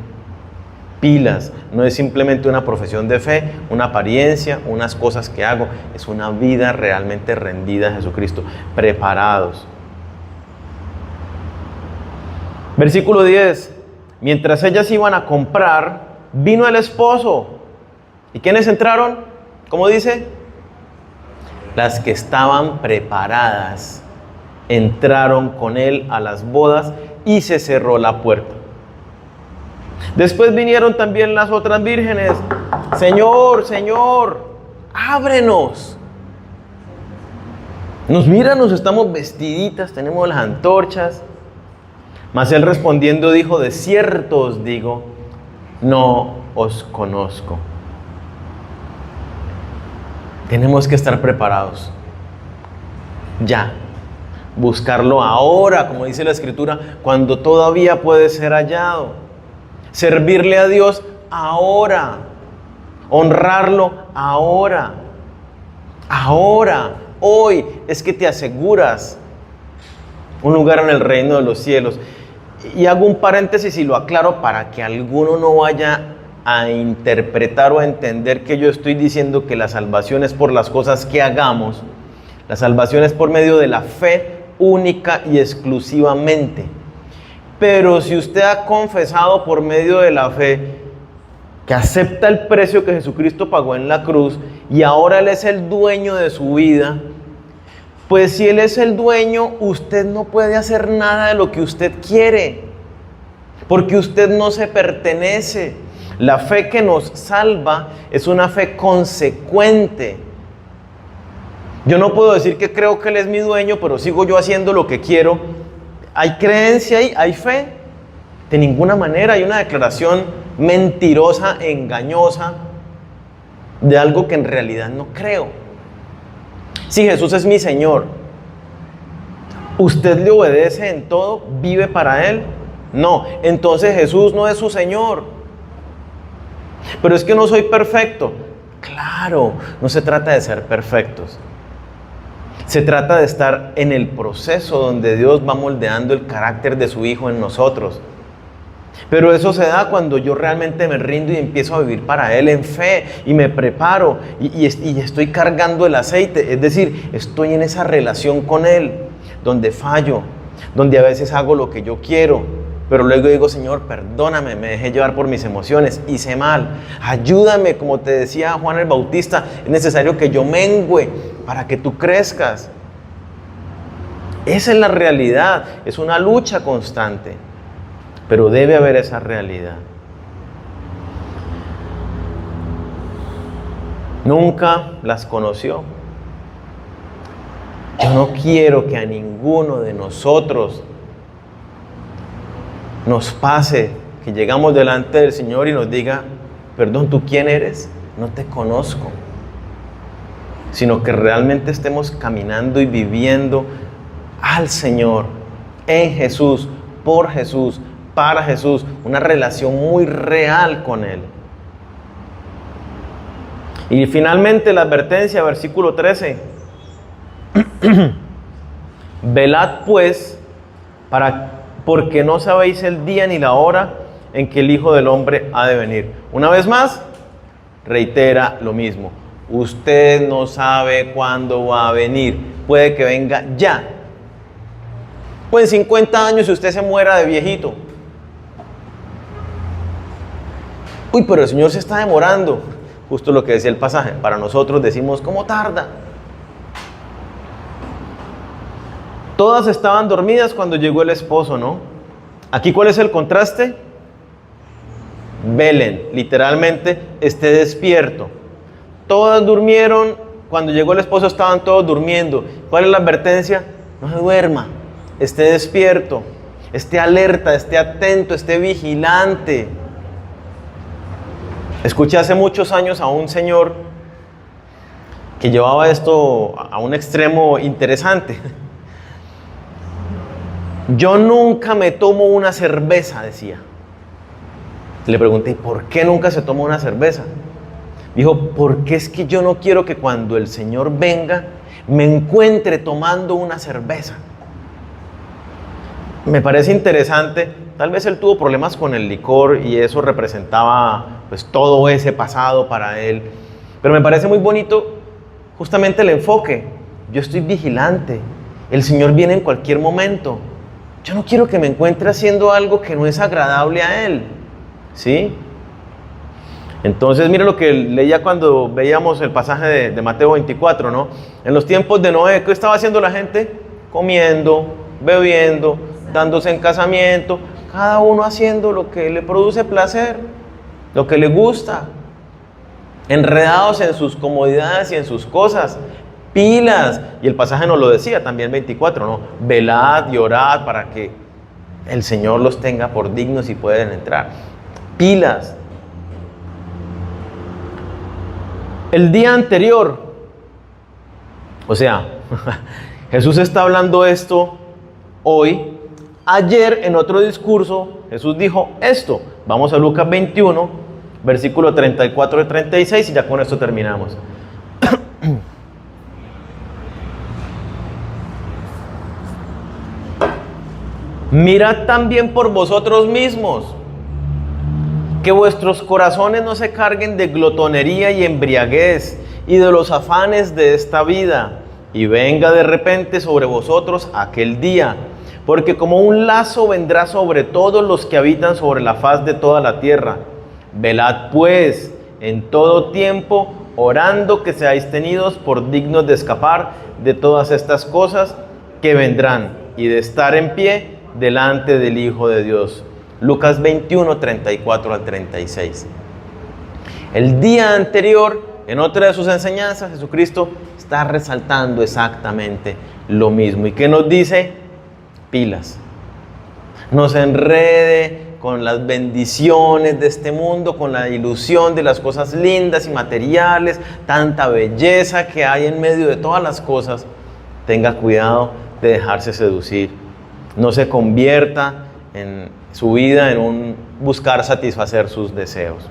S1: Pilas, no es simplemente una profesión de fe, una apariencia, unas cosas que hago, es una vida realmente rendida a Jesucristo, preparados. Versículo 10, mientras ellas iban a comprar, vino el esposo. ¿Y quiénes entraron? ¿Cómo dice? Las que estaban preparadas entraron con él a las bodas y se cerró la puerta. Después vinieron también las otras vírgenes. Señor, Señor, ábrenos. Nos miran, nos estamos vestiditas, tenemos las antorchas. Mas él respondiendo dijo, de cierto os digo, no os conozco. Tenemos que estar preparados. Ya. Buscarlo ahora, como dice la Escritura, cuando todavía puede ser hallado. Servirle a Dios ahora. Honrarlo ahora. Ahora, hoy, es que te aseguras un lugar en el reino de los cielos. Y hago un paréntesis y lo aclaro para que alguno no vaya a interpretar o a entender que yo estoy diciendo que la salvación es por las cosas que hagamos. La salvación es por medio de la fe única y exclusivamente. Pero si usted ha confesado por medio de la fe que acepta el precio que Jesucristo pagó en la cruz y ahora Él es el dueño de su vida, pues si Él es el dueño, usted no puede hacer nada de lo que usted quiere, porque usted no se pertenece. La fe que nos salva es una fe consecuente. Yo no puedo decir que creo que Él es mi dueño, pero sigo yo haciendo lo que quiero. ¿Hay creencia ahí? ¿Hay fe? De ninguna manera. Hay una declaración mentirosa, engañosa, de algo que en realidad no creo. Si Jesús es mi Señor, ¿usted le obedece en todo? ¿Vive para Él? No, entonces Jesús no es su Señor. Pero es que no soy perfecto. Claro, no se trata de ser perfectos. Se trata de estar en el proceso donde Dios va moldeando el carácter de su Hijo en nosotros. Pero eso se da cuando yo realmente me rindo y empiezo a vivir para Él en fe y me preparo y estoy cargando el aceite. Es decir, estoy en esa relación con Él, donde fallo, donde a veces hago lo que yo quiero, pero luego digo, Señor, perdóname, me dejé llevar por mis emociones, hice mal, ayúdame, como te decía Juan el Bautista, es necesario que yo mengüe para que tú crezcas. Esa es la realidad, es una lucha constante. Pero debe haber esa realidad. Nunca las conoció. Yo no quiero que a ninguno de nosotros nos pase que llegamos delante del Señor y nos diga, perdón, ¿tú quién eres? No te conozco. Sino que realmente estemos caminando y viviendo al Señor, en Jesús, por Jesús, para Jesús, una relación muy real con Él. Y finalmente la advertencia, versículo 13. Velad pues, porque no sabéis el día ni la hora en que el Hijo del Hombre ha de venir. Una vez más, reitera lo mismo. Usted no sabe cuándo va a venir. Puede que venga ya. O en 50 años si usted se muera de viejito. Uy, pero el Señor se está demorando. Justo lo que decía el pasaje. Para nosotros decimos, ¿cómo tarda? Todas estaban dormidas cuando llegó el esposo, ¿no? Aquí, ¿cuál es el contraste? Velen, literalmente, esté despierto. Todas durmieron, cuando llegó el esposo estaban todos durmiendo. ¿Cuál es la advertencia? No se duerma, esté despierto, esté alerta, esté atento, esté vigilante. Escuché hace muchos años a un señor que llevaba esto a un extremo interesante. Yo nunca me tomo una cerveza, decía. Le pregunté, ¿por qué nunca se toma una cerveza? Dijo, porque es que yo no quiero que cuando el Señor venga me encuentre tomando una cerveza. Me parece interesante. Tal vez él tuvo problemas con el licor y eso representaba pues todo ese pasado para él. Pero me parece muy bonito justamente el enfoque. Yo estoy vigilante. El Señor viene en cualquier momento. Yo no quiero que me encuentre haciendo algo que no es agradable a Él. ¿Sí? Entonces, mire lo que leía cuando veíamos el pasaje de Mateo 24, ¿no? En los tiempos de Noé, ¿qué estaba haciendo la gente? Comiendo, bebiendo, dándose en casamiento, cada uno haciendo lo que le produce placer, lo que le gusta, enredados en sus comodidades y en sus cosas. Pilas, y el pasaje nos lo decía también 24, ¿no? Velad y orad para que el Señor los tenga por dignos y puedan entrar. Pilas. El día anterior, o sea, Jesús está hablando esto hoy. Ayer en otro discurso Jesús dijo esto. Vamos a Lucas 21, versículo 34 y 36 y ya con esto terminamos. Mirad también por vosotros mismos, que vuestros corazones no se carguen de glotonería y embriaguez y de los afanes de esta vida, y venga de repente sobre vosotros aquel día, porque como un lazo vendrá sobre todos los que habitan sobre la faz de toda la tierra. Velad pues en todo tiempo, orando que seáis tenidos por dignos de escapar de todas estas cosas que vendrán y de estar en pie delante del Hijo de Dios. Lucas 21, 34 al 36. El día anterior, en otra de sus enseñanzas, Jesucristo está resaltando exactamente lo mismo. ¿Y qué nos dice? Pilas. No se enrede con las bendiciones de este mundo, con la ilusión de las cosas lindas y materiales, tanta belleza que hay en medio de todas las cosas, tenga cuidado de dejarse seducir. No se convierta en su vida en un buscar satisfacer sus deseos.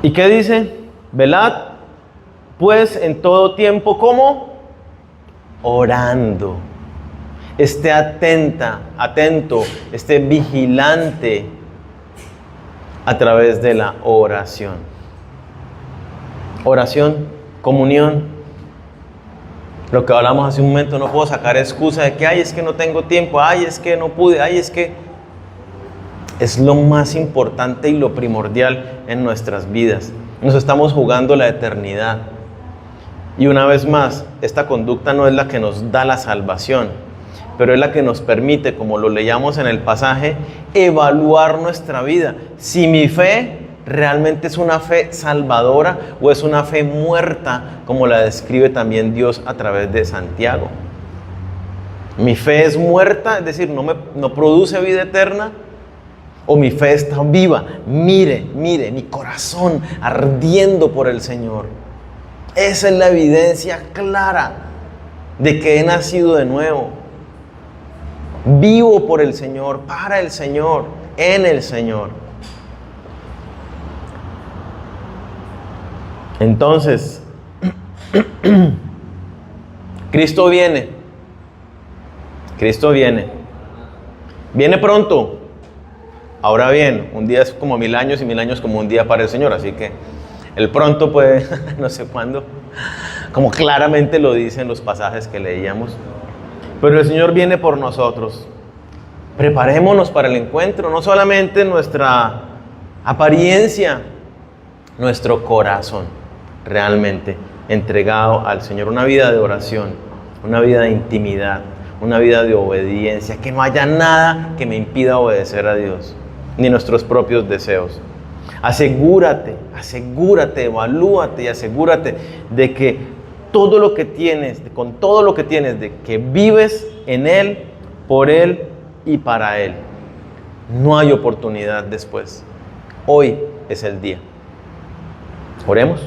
S1: ¿Y qué dice? Velad, pues en todo tiempo, ¿cómo? Orando. Esté atento, esté vigilante a través de la oración. Oración, comunión. Lo que hablamos hace un momento, no puedo sacar excusa de que, ay, es que no tengo tiempo, ay, es que no pude, ay, es que... Es lo más importante y lo primordial en nuestras vidas. Nos estamos jugando la eternidad. Y una vez más, esta conducta no es la que nos da la salvación, pero es la que nos permite, como lo leíamos en el pasaje, evaluar nuestra vida. Si mi fe realmente es una fe salvadora o es una fe muerta, como la describe también Dios a través de Santiago. Mi fe es muerta, es decir, no produce vida eterna, o mi fe está viva. Mire, mi corazón ardiendo por el Señor. Esa es la evidencia clara de que he nacido de nuevo. Vivo por el Señor, para el Señor, en el Señor. Entonces, Cristo viene. Cristo viene. Viene pronto. Ahora bien, un día es como 1000 años y 1000 años como un día para el Señor. Así que el pronto puede, no sé cuándo, como claramente lo dicen los pasajes que leíamos. Pero el Señor viene por nosotros. Preparémonos para el encuentro, no solamente nuestra apariencia, nuestro corazón realmente entregado al Señor. Una vida de oración, una vida de intimidad, una vida de obediencia, que no haya nada que me impida obedecer a Dios, ni nuestros propios deseos. Asegúrate, evalúate y asegúrate de que todo lo que tienes, con todo lo que tienes, de que vives en Él, por Él y para Él. No hay oportunidad después. Hoy es el día. Oremos.